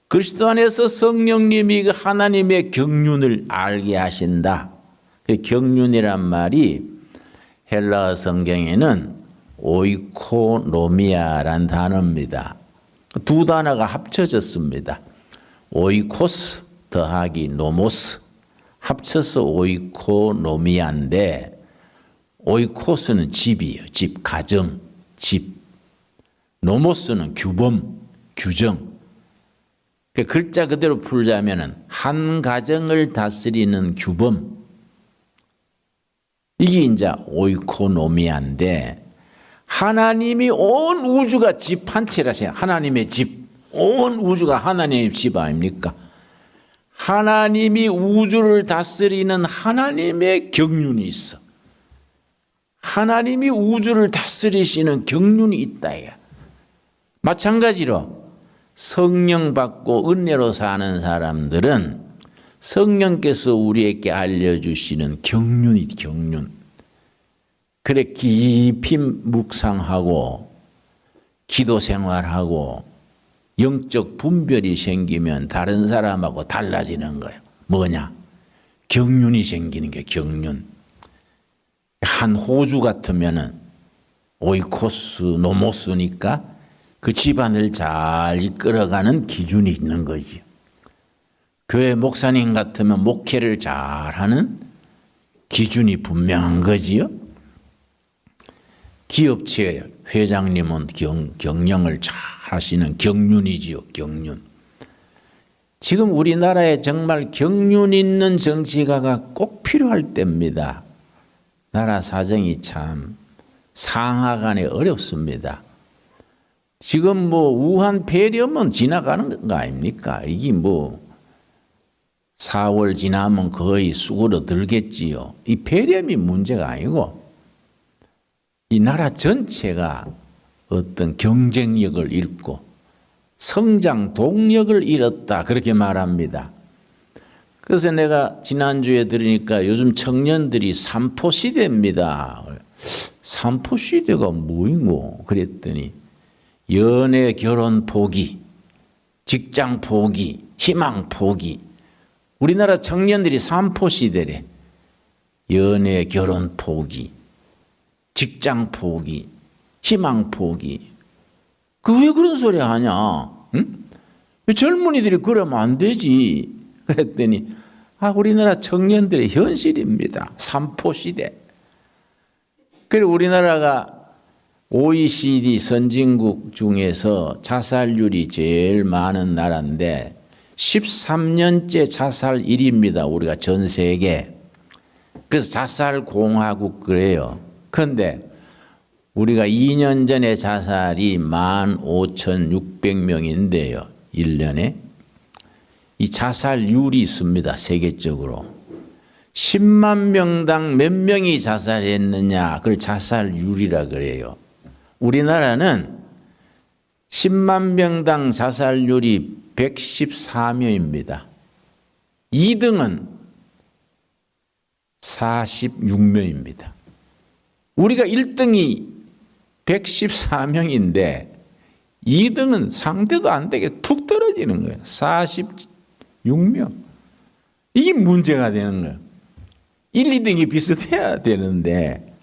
그리스도 안에서 성령님이 하나님의 경륜을 알게 하신다. 그 경륜이란 말이 헬라어 성경에는 오이코노미아란 단어입니다. 두 단어가 합쳐졌습니다. 오이코스 더하기 노모스 합쳐서 오이코노미아인데 오이코스는 집이에요. 집, 가정, 집. 노모스는 규범, 규정. 그 글자 그대로 풀자면은 한 가정을 다스리는 규범. 이게 이제 오이코노미아인데 하나님이 온 우주가 집 한 채라세요. 하나님의 집. 온 우주가 하나님의 집 아닙니까? 하나님이 우주를 다스리는 하나님의 경륜이 있어. 하나님이 우주를 다스리시는 경륜이 있다. 마찬가지로 성령 받고 은혜로 사는 사람들은 성령께서 우리에게 알려주시는 경륜이 경륜. 그래 깊이 묵상하고 기도 생활하고 영적 분별이 생기면 다른 사람하고 달라지는 거예요. 뭐냐? 경륜이 생기는 게 경륜. 한 호주 같으면은 오이코스 노모스니까 그 집안을 잘 이끌어가는 기준이 있는 거지. 교회 목사님 같으면 목회를 잘하는 기준이 분명한 거지요. 기업체 회장님은 경영을 잘 하시는 경륜이지요. 경륜. 지금 우리나라에 정말 경륜 있는 정치가가 꼭 필요할 때입니다. 나라 사정이 참 상하간에 어렵습니다. 지금 뭐 우한 폐렴은 지나가는 거 아닙니까? 이게 뭐 4월 지나면 거의 수그러들겠지요. 이 폐렴이 문제가 아니고 이 나라 전체가 어떤 경쟁력을 잃고 성장 동력을 잃었다 그렇게 말합니다. 그래서 내가 지난주에 들으니까 요즘 청년들이 삼포시대입니다. 삼포시대가 뭐이고 그랬더니 연애 결혼 포기, 직장 포기, 희망 포기. 우리나라 청년들이 삼포시대래. 연애 결혼 포기, 직장 포기, 희망 포기. 그 왜 그런 소리 하냐? 응? 왜 젊은이들이 그러면 안 되지? 그랬더니 우리나라 청년들의 현실입니다. 삼포시대. 그리고 우리나라가 OECD 선진국 중에서 자살률이 제일 많은 나라인데 13년째 자살 1위입니다. 우리가 전 세계. 그래서 자살 공화국 그래요. 그런데 우리가 2년 전에 자살이 15,600명인데요. 1년에. 이 자살률이 있습니다. 세계적으로. 10만 명당 몇 명이 자살했느냐. 그걸 자살률이라 그래요. 우리나라는 10만 명당 자살률이 114명입니다. 2등은 46명입니다. 우리가 1등이 114명인데 2등은 상대도 안 되게 툭 떨어지는 거예요. 46명. 이게 문제가 되는 거예요. 1, 2등이 비슷해야 되는데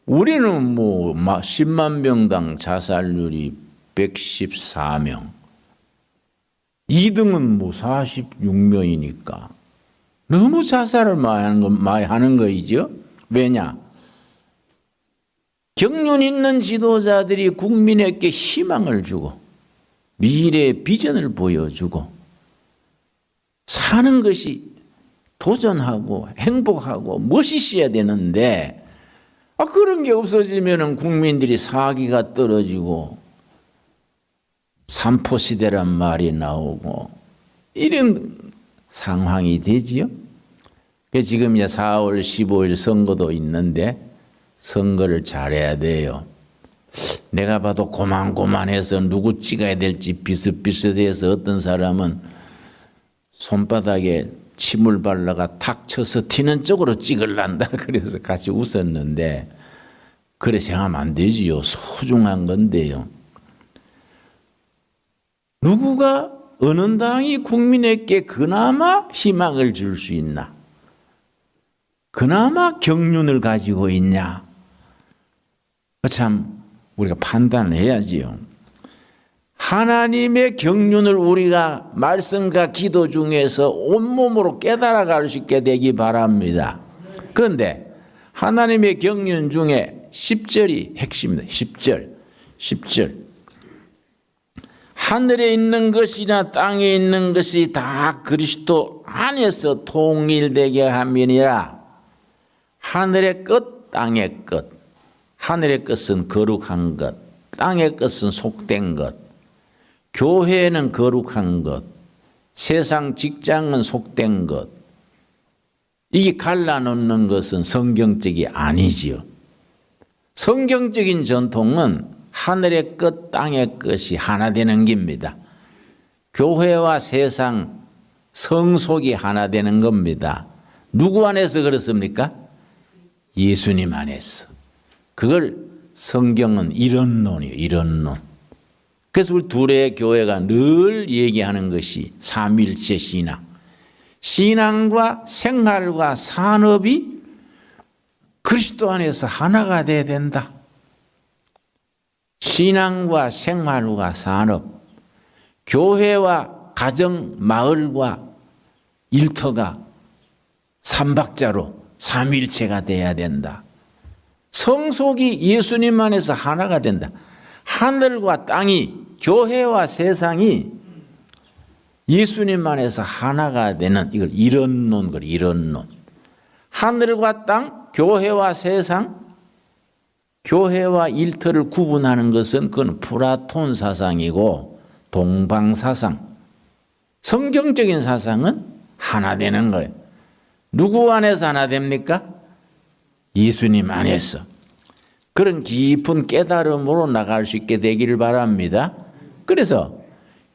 우리는 뭐 10만 명당 자살률이 114명. 2등은 뭐 46명이니까 너무 자살을 많이 하는 거이죠. 왜냐? 경륜 있는 지도자들이 국민에게 희망을 주고 미래의 비전을 보여주고 사는 것이 도전하고 행복하고 멋있어야 되는데 그런 게 없어지면 국민들이 사기가 떨어지고 삼포시대란 말이 나오고 이런 상황이 되지요. 지금 이제 4월 15일 선거도 있는데 선거를 잘해야 돼요. 내가 봐도 고만고만해서 누구 찍어야 될지 비슷비슷해서 어떤 사람은 손바닥에 침을 발라가 탁 쳐서 튀는 쪽으로 찍을란다. 그래서 같이 웃었는데 그래 생각하면 안 되지요. 소중한 건데요. 누구가 어느 당이 국민에게 그나마 희망을 줄 수 있나? 그나마 경륜을 가지고 있냐? 참 우리가 판단을 해야지요. 하나님의 경륜을 우리가 말씀과 기도 중에서 온몸으로 깨달아갈 수 있게 되기 바랍니다. 그런데 하나님의 경륜 중에 10절이 핵심입니다. 10절. 하늘에 있는 것이나 땅에 있는 것이 다 그리스도 안에서 통일되게 함이니라. 하늘의 것, 땅의 것. 하늘의 것은 거룩한 것, 땅의 것은 속된 것, 교회는 거룩한 것, 세상 직장은 속된 것. 이게 갈라놓는 것은 성경적이 아니지요. 성경적인 전통은 하늘의 것, 땅의 것이 하나 되는 겁니다. 교회와 세상, 성속이 하나 되는 겁니다. 누구 안에서 그렇습니까? 예수님 안에서. 그걸 성경은 이런론이에요. 이런론. 그래서 우리 둘의 교회가 늘 얘기하는 것이 삼위일체 신앙. 신앙과 생활과 산업이 그리스도 안에서 하나가 돼야 된다. 신앙과 생활과 산업, 교회와 가정, 마을과 일터가 삼박자로 삼위일체가 돼야 된다. 성속이 예수님 안에서 하나가 된다. 하늘과 땅이, 교회와 세상이 예수님 안에서 하나가 되는 이걸 이런론, 이런론. 하늘과 땅, 교회와 세상, 교회와 일터를 구분하는 것은 그건 플라톤 사상이고 동방 사상. 성경적인 사상은 하나 되는 거예요. 누구 안에서 하나 됩니까? 예수님 안에서. 그런 깊은 깨달음으로 나갈 수 있게 되기를 바랍니다. 그래서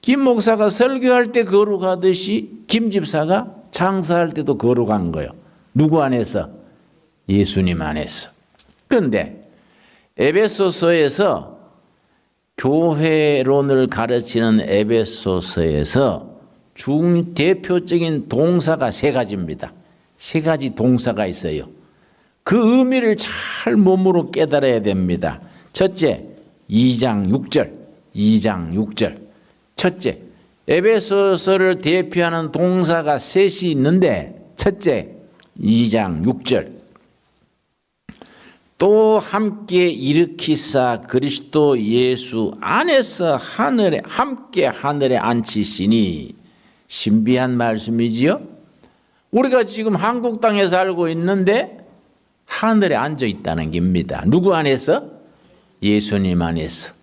김 목사가 설교할 때 거룩하듯이 김 집사가 장사할 때도 거룩한 거예요. 누구 안에서? 예수님 안에서. 그런데 에베소서에서 교회론을 가르치는 에베소서에서 대표적인 동사가 세 가지입니다. 세 가지 동사가 있어요. 그 의미를 잘 몸으로 깨달아야 됩니다. 첫째, 2장 6절. 첫째, 에베소서를 대표하는 동사가 셋이 있는데 첫째, 2장 6절. 또 함께 일으키사 그리스도 예수 안에서 함께 하늘에 앉히시니. 신비한 말씀이지요. 우리가 지금 한국 땅에 살고 있는데 하늘에 앉아 있다는 겁니다. 누구 안에서? 예수님 안에서.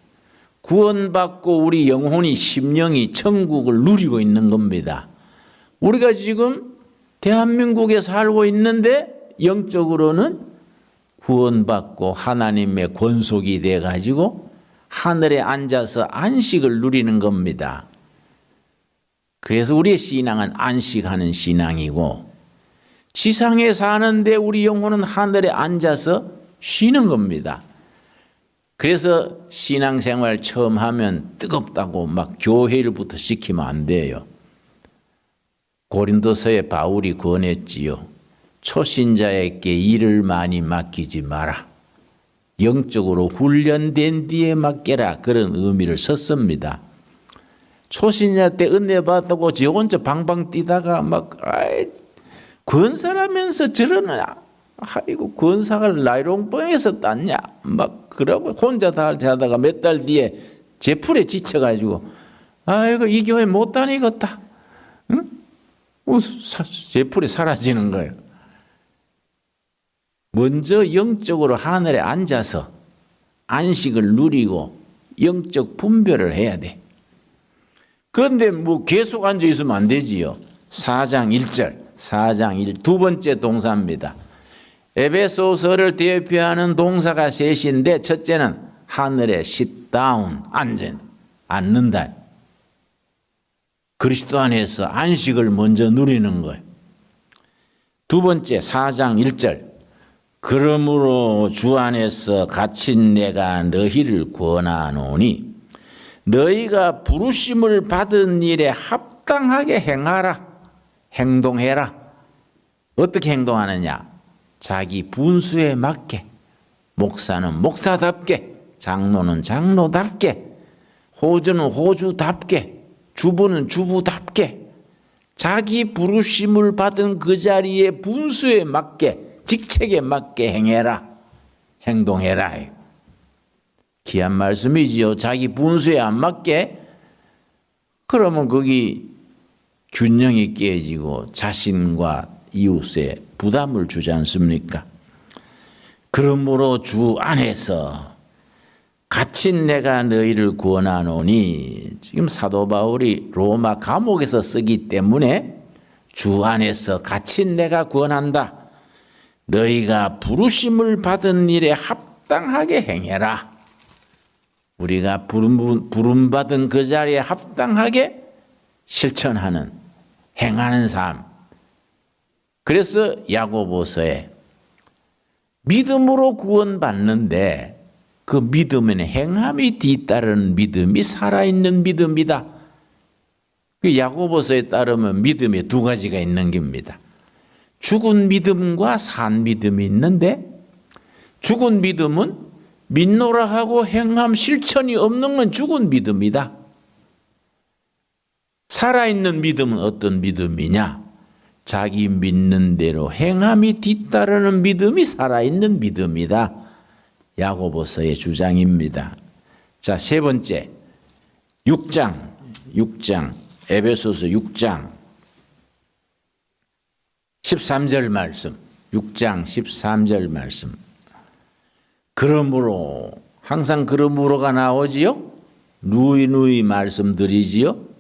구원받고 우리 영혼이 심령이 천국을 누리고 있는 겁니다. 우리가 지금 대한민국에 살고 있는데 영적으로는 구원받고 하나님의 권속이 돼가지고 하늘에 앉아서 안식을 누리는 겁니다. 그래서 우리의 신앙은 안식하는 신앙이고 지상에 사는데 우리 영혼은 하늘에 앉아서 쉬는 겁니다. 그래서 신앙생활 처음 하면 뜨겁다고 막 교회일부터 시키면 안 돼요. 고린도서에 바울이 권했지요. 초신자에게 일을 많이 맡기지 마라. 영적으로 훈련된 뒤에 맡겨라. 그런 의미를 썼습니다. 초신자 때 은혜 받다고 지 혼자 방방 뛰다가 막 권사라면서 저러냐? 아이고 권사를 나이롱병에서 땄냐? 막 그러고 혼자 다 자다가 몇 달 뒤에 제풀에 지쳐가지고 아이고 이 교회 못 다니겠다. 응? 제풀에 사라지는 거예요. 먼저 영적으로 하늘에 앉아서 안식을 누리고 영적 분별을 해야 돼. 그런데 뭐 계속 앉아 있으면 안 되지요. 4장 1절, 4장 1, 두 번째 동사입니다. 에베소서를 대표하는 동사가 셋인데 첫째는 하늘에 sit down, 앉는다. 그리스도 안에서 안식을 먼저 누리는 거예요. 두 번째 4장 1절, 그러므로 주 안에서 갇힌 내가 너희를 권하노니 너희가 부르심을 받은 일에 합당하게 행하라. 행동해라. 어떻게 행동하느냐? 자기 분수에 맞게, 목사는 목사답게, 장로는 장로답게, 호주는 호주답게, 주부는 주부답게 자기 부르심을 받은 그 자리에 분수에 맞게, 직책에 맞게 행해라. 행동해라. 귀한 말씀이지요. 자기 분수에 안 맞게 그러면 거기 균형이 깨지고 자신과 이웃에 부담을 주지 않습니까? 그러므로 주 안에서 갇힌 내가 너희를 구원하노니, 지금 사도 바울이 로마 감옥에서 쓰기 때문에 주 안에서 갇힌 내가 구원한다. 너희가 부르심을 받은 일에 합당하게 행해라. 우리가 부름받은 그 자리에 합당하게 실천하는, 행하는 삶. 그래서 야고보서에 믿음으로 구원받는데 그 믿음에는 행함이 뒤따르는 믿음이 살아있는 믿음이다. 그 야고보서에 따르면 믿음에 두 가지가 있는 겁니다. 죽은 믿음과 산 믿음이 있는데, 죽은 믿음은 믿노라 하고 행함 실천이 없는 건 죽은 믿음이다. 살아있는 믿음은 어떤 믿음이냐? 자기 믿는 대로 행함이 뒤따르는 믿음이 살아있는 믿음이다. 야고보서의 주장입니다. 자, 세 번째, 6장, 에베소서 6장 13절 말씀, 6장 13절 말씀. 그러므로, 항상 그러므로가 나오지요? 누이 말씀드리지요?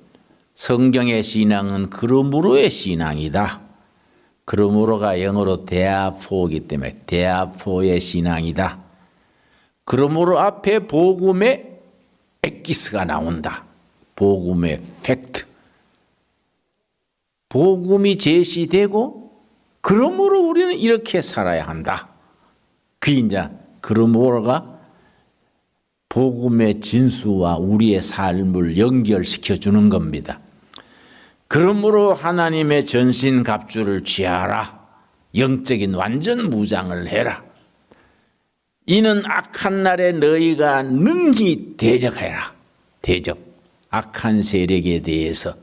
성경의 신앙은 그러므로의 신앙이다. 그러므로가 영어로 therefore 이기 때문에 therefore의 신앙이다. 그러므로 앞에 복음의 엑기스가 나온다. 복음의 팩트. 복음이 제시되고 그러므로 우리는 이렇게 살아야 한다. 그 이제 그러므로가 복음의 진수와 우리의 삶을 연결시켜 주는 겁니다. 그러므로 하나님의 전신 갑주를 취하라. 영적인 완전 무장을 해라. 이는 악한 날에 너희가 능히 대적해라. 대적. 악한 세력에 대해서,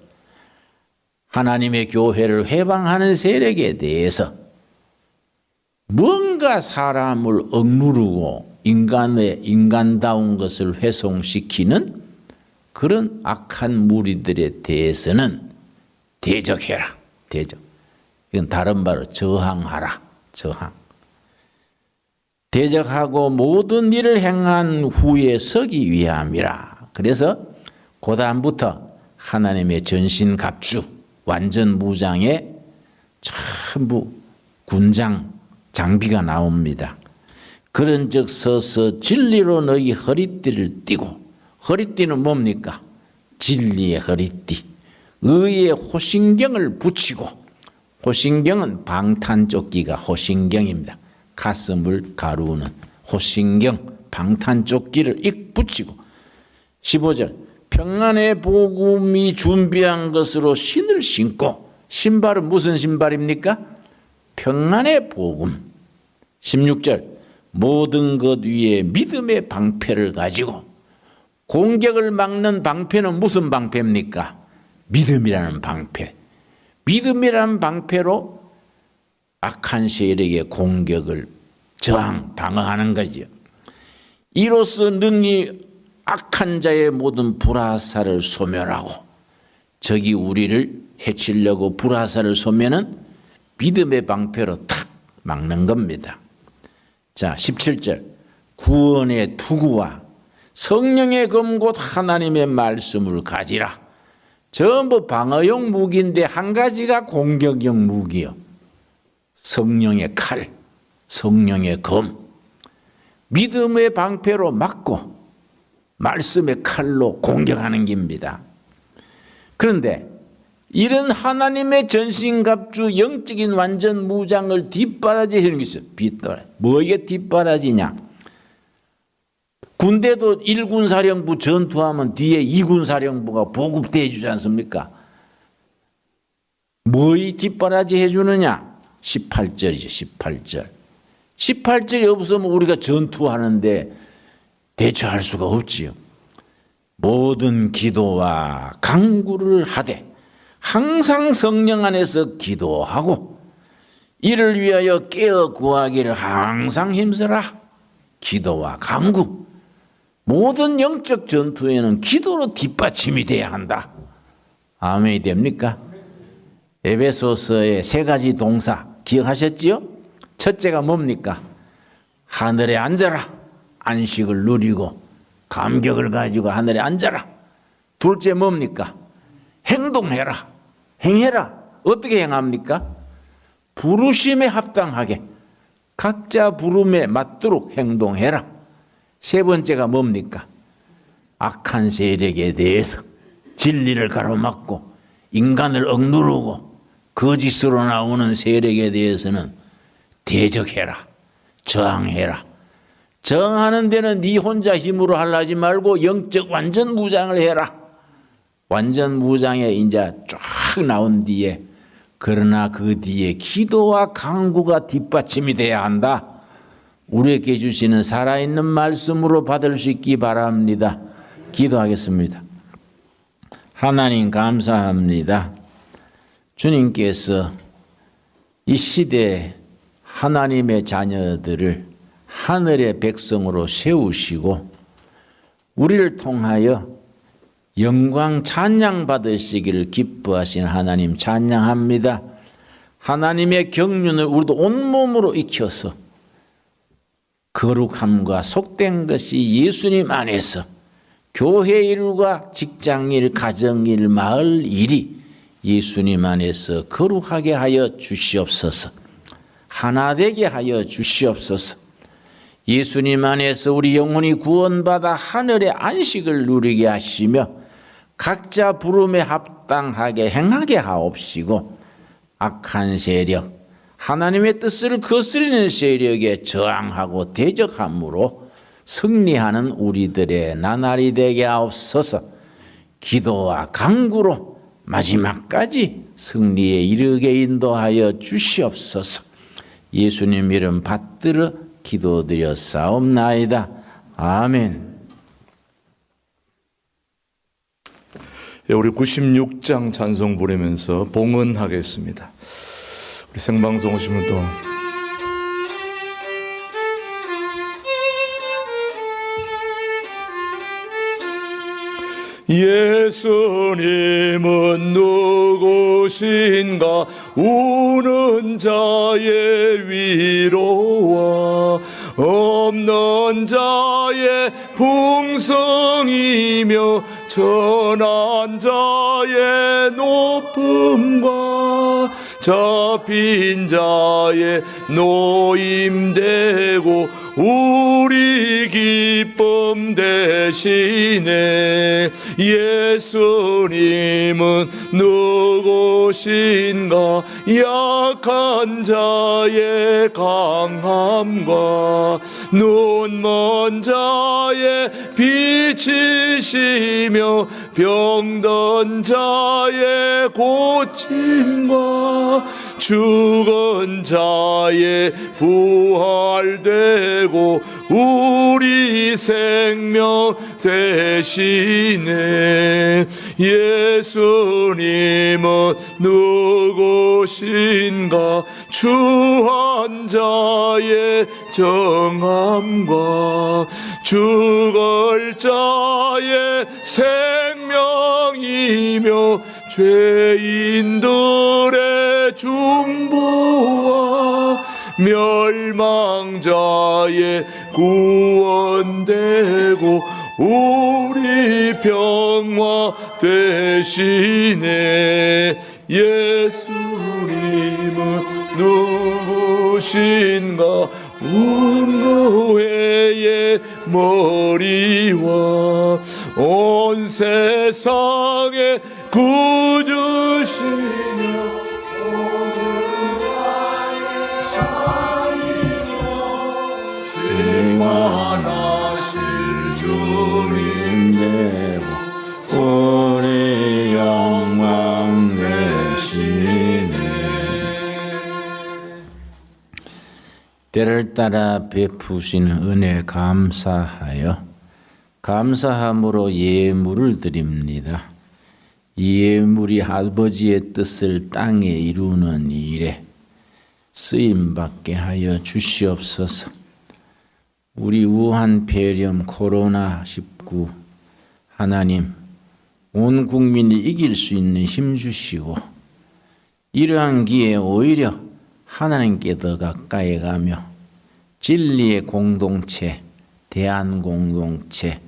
하나님의 교회를 회방하는 세력에 대해서 뭔가 사람을 억누르고 인간다운 것을 훼손시키는 그런 악한 무리들에 대해서는 대적해라. 대적. 이건 다른 말로 저항하라. 저항. 대적하고 모든 일을 행한 후에 서기 위함이라. 그래서 그 다음부터 하나님의 전신갑주, 완전 무장의 전부 군장, 장비가 나옵니다. 그런즉 서서 진리로 너희 허리띠를 띠고, 허리띠는 뭡니까? 진리의 허리띠. 의의 호신경을 붙이고, 호신경은 방탄조끼가 호신경입니다. 가슴을 가루는 호신경, 방탄조끼를 익 붙이고. 15절, 평안의 복음이 준비한 것으로 신을 신고. 신발은 무슨 신발입니까? 평안의 복음. 16절, 모든 것 위에 믿음의 방패를 가지고. 공격을 막는 방패는 무슨 방패입니까? 믿음이라는 방패. 믿음이라는 방패로 악한 세력의 공격을 방어하는 거죠. 이로써 능히 악한 자의 모든 불화살을 소멸하고, 적이 우리를 해치려고 불화살을 쏘면은 믿음의 방패로 탁 막는 겁니다. 자, 17절. 구원의 투구와 성령의 검 곧 하나님의 말씀을 가지라. 전부 방어용 무기인데 한 가지가 공격용 무기요. 성령의 칼, 성령의 검. 믿음의 방패로 막고 말씀의 칼로 공격하는 겁니다. 그런데 이런 하나님의 전신갑주 영적인 완전 무장을 뒷바라지 하는 게 있어요. 뭐에 뒷바라지냐? 군대도 1군 사령부 전투하면 뒤에 2군 사령부가 보급대 주지 않습니까? 뭐의 뒷바라지 해주느냐? 18절이죠. 18절. 18절이 없으면 우리가 전투하는데 대처할 수가 없지요. 모든 기도와 간구를 하되 항상 성령 안에서 기도하고 이를 위하여 깨어 구하기를 항상 힘쓰라. 기도와 간구. 모든 영적 전투에는 기도로 뒷받침이 돼야 한다. 아멘이 됩니까? 에베소서의 3가지 동사 기억하셨지요? 첫째가 뭡니까? 하늘에 앉아라. 안식을 누리고 감격을 가지고 하늘에 앉아라. 둘째 뭡니까? 행동해라. 행해라. 어떻게 행합니까? 부르심에 합당하게 각자 부름에 맞도록 행동해라. 세 번째가 뭡니까? 악한 세력에 대해서 진리를 가로막고 인간을 억누르고 거짓으로 나오는 세력에 대해서는 대적해라. 저항해라. 저항하는 데는 네 혼자 힘으로 하려지 말고 영적 완전 무장을 해라. 완전 무장에 이제 쫙 나온 뒤에 그러나 그 뒤에 기도와 간구가 뒷받침이 돼야 한다. 우리에게 주시는 살아있는 말씀으로 받을 수 있기 바랍니다. 기도하겠습니다. 하나님 감사합니다. 주님께서 이 시대 하나님의 자녀들을 하늘의 백성으로 세우시고 우리를 통하여 영광 찬양 받으시기를 기뻐하신 하나님 찬양합니다. 하나님의 경륜을 우리도 온몸으로 익혀서 거룩함과 속된 것이 예수님 안에서 교회 일과 직장 일, 가정 일, 마을 일이 예수님 안에서 거룩하게 하여 주시옵소서. 하나 되게 하여 주시옵소서. 예수님 안에서 우리 영혼이 구원받아 하늘의 안식을 누리게 하시며 각자 부름에 합당하게 행하게 하옵시고 악한 세력, 하나님의 뜻을 거스르는 세력에 저항하고 대적함으로 승리하는 우리들의 나날이 되게 하옵소서. 기도와 간구로 마지막까지 승리에 이르게 인도하여 주시옵소서. 예수님 이름 받들어 기도드렸사옵나이다. 아멘. 예, 우리 96장 찬송 부르면서 봉헌하겠습니다. 우리 생방송 오신 분도 예수님은 누구신가 우는 자의 위로와 없는 자의 풍성이며 천한 자의 높음과 잡힌 자의 노임되고 우리 기쁨 대신에 예수님은 누구신가 약한 자의 강함과 눈먼 자의 빛이시며 병든 자의 고침과 죽은 자의 부활되고 우리 생명 대신에 예수님은 누구신가 추한 자의 정함과 죽을 자의 생명이며 죄인들의 중보와 멸망자의 구원되고 우리 평화 되시네. 예수님은 누구신가? 온 교회의 머리와 온 세상의 구주시며 영원하실 주님 되고 우리 영광 되시네. 때를 따라 베푸신 은혜 감사함으로 예물을 드립니다. 이 예물이 아버지의 뜻을 땅에 이루는 일에 쓰임받게 하여 주시옵소서. 우리 우한 폐렴 코로나19 하나님, 온 국민이 이길 수 있는 힘 주시고 이러한 기회에 오히려 하나님께 더 가까이 가며 진리의 공동체, 대한 공동체,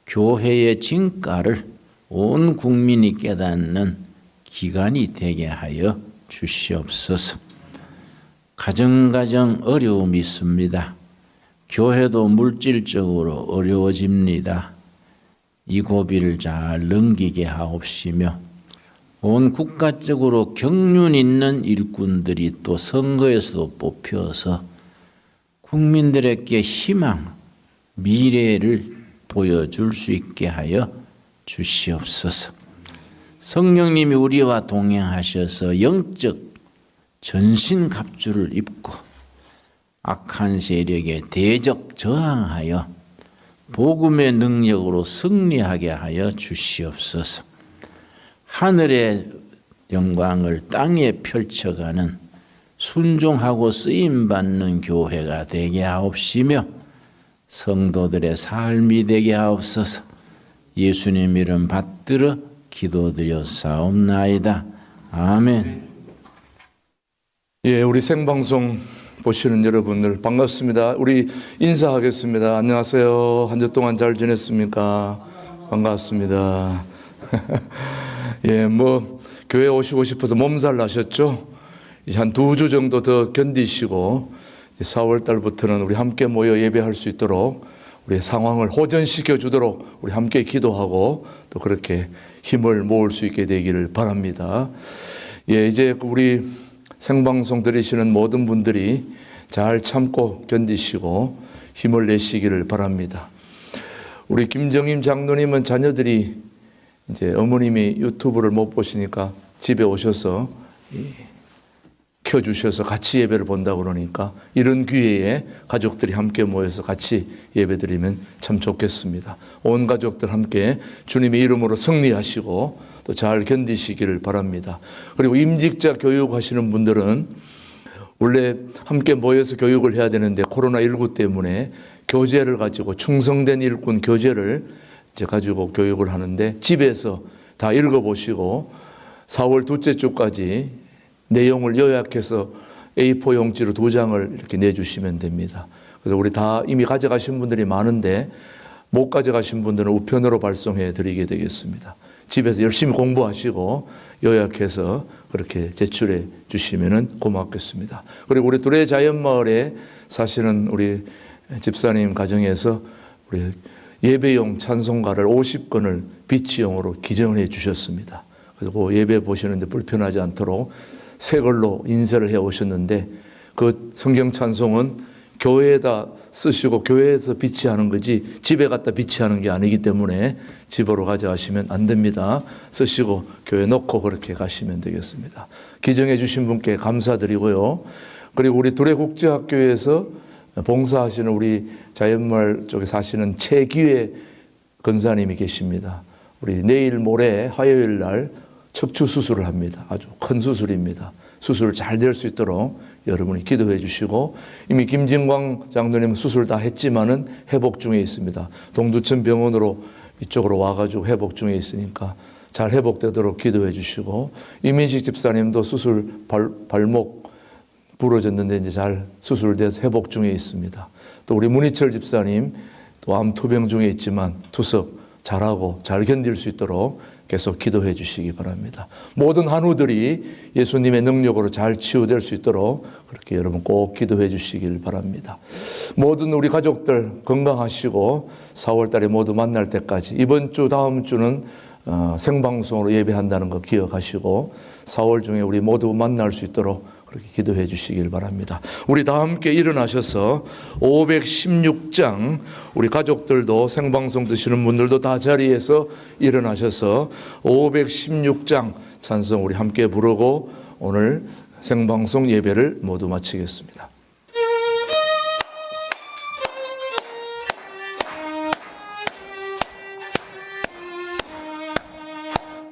교회의 진가를 온 국민이 깨닫는 기간이 되게 하여 주시옵소서. 가정 어려움이 있습니다. 교회도 물질적으로 어려워집니다. 이 고비를 잘 넘기게 하옵시며 온 국가적으로 경륜 있는 일꾼들이 또 선거에서도 뽑혀서 국민들에게 희망, 미래를 보여줄 수 있게 하여 주시옵소서. 성령님이 우리와 동행하셔서 영적 전신갑주를 입고 악한 세력에 대적 저항하여 복음의 능력으로 승리하게 하여 주시옵소서. 하늘의 영광을 땅에 펼쳐가는 순종하고 쓰임받는 교회가 되게 하옵시며 성도들의 삶이 되게 하옵소서. 예수님 이름 받들어 기도드렸사옵나이다. 아멘. 예, 우리 생방송 보시는 여러분들 반갑습니다. 우리 인사하겠습니다. 안녕하세요. 한 주 동안 잘 지냈습니까? 반갑습니다. 예, 교회 오시고 싶어서 몸살 나셨죠? 이제 한 2주 정도 더 견디시고 4월 달부터는 우리 함께 모여 예배할 수 있도록 우리 상황을 호전시켜 주도록 우리 함께 기도하고 또 그렇게 힘을 모을 수 있게 되기를 바랍니다. 예, 이제 우리 생방송 들으시는 모든 분들이 잘 참고 견디시고 힘을 내시기를 바랍니다. 우리 김정임 장로님은 자녀들이 이제 어머님이 유튜브를 못 보시니까 집에 오셔서 켜주셔서 같이 예배를 본다고 그러니까 이런 기회에 가족들이 함께 모여서 같이 예배드리면 참 좋겠습니다. 온 가족들 함께 주님의 이름으로 승리하시고 또 잘 견디시기를 바랍니다. 그리고 임직자 교육하시는 분들은 원래 함께 모여서 교육을 해야 되는데 코로나19 때문에 교재를 가지고 충성된 일꾼 교재를 이제 가지고 교육을 하는데 집에서 다 읽어보시고 4월 둘째 주까지 내용을 요약해서 A4 용지로 2장을 이렇게 내주시면 됩니다. 그래서 우리 다 이미 가져가신 분들이 많은데 못 가져가신 분들은 우편으로 발송해 드리게 되겠습니다. 집에서 열심히 공부하시고 요약해서 그렇게 제출해 주시면 고맙겠습니다. 그리고 우리 두레 자연마을에 사시는 우리 집사님 가정에서 우리 예배용 찬송가를 50권을 비치용으로 기증해 주셨습니다. 그래서 그 예배 보시는데 불편하지 않도록 새 걸로 인쇄를 해 오셨는데 그 성경 찬송은 교회에다 쓰시고 교회에서 비치하는 거지 집에 갖다 비치하는 게 아니기 때문에 집으로 가져가시면 안 됩니다. 쓰시고 교회에 놓고 그렇게 가시면 되겠습니다. 기증해 주신 분께 감사드리고요. 그리고 우리 두레국제학교에서 봉사하시는 우리 자연마을 쪽에 사시는 최기회 권사님이 계십니다. 우리 내일 모레 화요일 날 척추 수술을 합니다. 아주 큰 수술입니다. 수술 잘 될 수 있도록 여러분이 기도해 주시고, 이미 김진광 장로님 수술 다 했지만은 회복 중에 있습니다. 동두천 병원으로 이쪽으로 와가지고 회복 중에 있으니까 잘 회복되도록 기도해 주시고, 이민식 집사님도 수술 발목 부러졌는데 이제 잘 수술돼서 회복 중에 있습니다. 또 우리 문희철 집사님 또 암 투병 중에 있지만 투석 잘하고 잘 견딜 수 있도록 계속 기도해 주시기 바랍니다. 모든 한우들이 예수님의 능력으로 잘 치유될 수 있도록 그렇게 여러분 꼭 기도해 주시길 바랍니다. 모든 우리 가족들 건강하시고 4월 달에 모두 만날 때까지, 이번 주 다음 주는 생방송으로 예배한다는 거 기억하시고 4월 중에 우리 모두 만날 수 있도록 그렇게 기도해 주시길 바랍니다. 우리 다 함께 일어나셔서 516장, 우리 가족들도 생방송 드시는 분들도 다 자리에서 일어나셔서 516장 찬송 우리 함께 부르고 오늘 생방송 예배를 모두 마치겠습니다.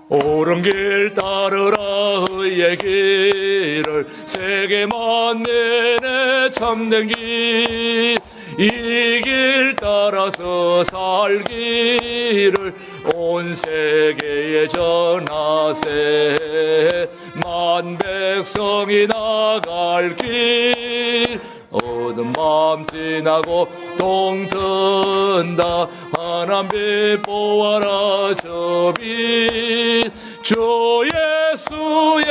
옳은 길 따르라 의의 길을, 세계 만민의 참된 길, 이 길 따라서 살기를 온 세계에 전하세. 만 백성이 나갈 길, 어두운 밤 지나고 동 든다. 하나님 보아라 저 빛, 주 예수의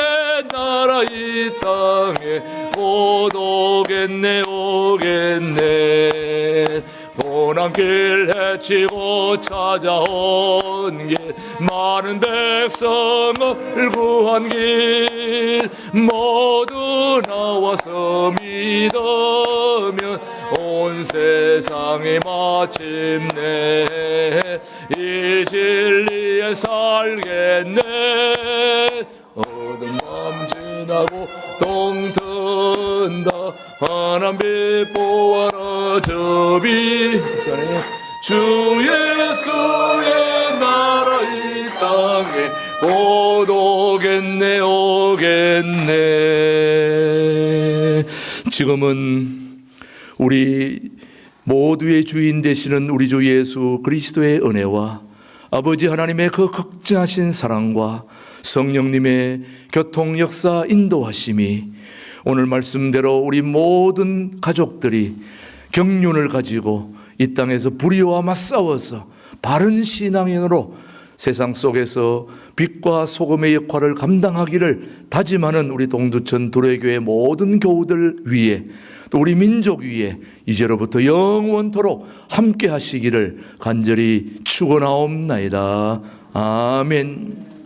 나라 이 땅에 곧 오겠네 오겠네. 고난길 헤치고 찾아온 길, 많은 백성을 구한 길, 모두 나와서 믿으면 온 세상이 마침내 이 진리에 살겠네. 어두운 밤 지나고 동 든다. 하나님 보아라 저 빛, 주 예수의 나라 이 땅에 곧 오겠네 오겠네. 지금은 우리 모두의 주인 되시는 우리 주 예수 그리스도의 은혜와 아버지 하나님의 그 극진하신 사랑과 성령님의 교통 역사 인도하심이 오늘 말씀대로 우리 모든 가족들이 경륜을 가지고 이 땅에서 불의와 맞싸워서 바른 신앙인으로 세상 속에서 빛과 소금의 역할을 감당하기를 다짐하는 우리 동두천 두레교회 모든 교우들 위에, 또 우리 민족 위에 이제로부터 영원토록 함께 하시기를 간절히 축원하옵나이다. 아멘.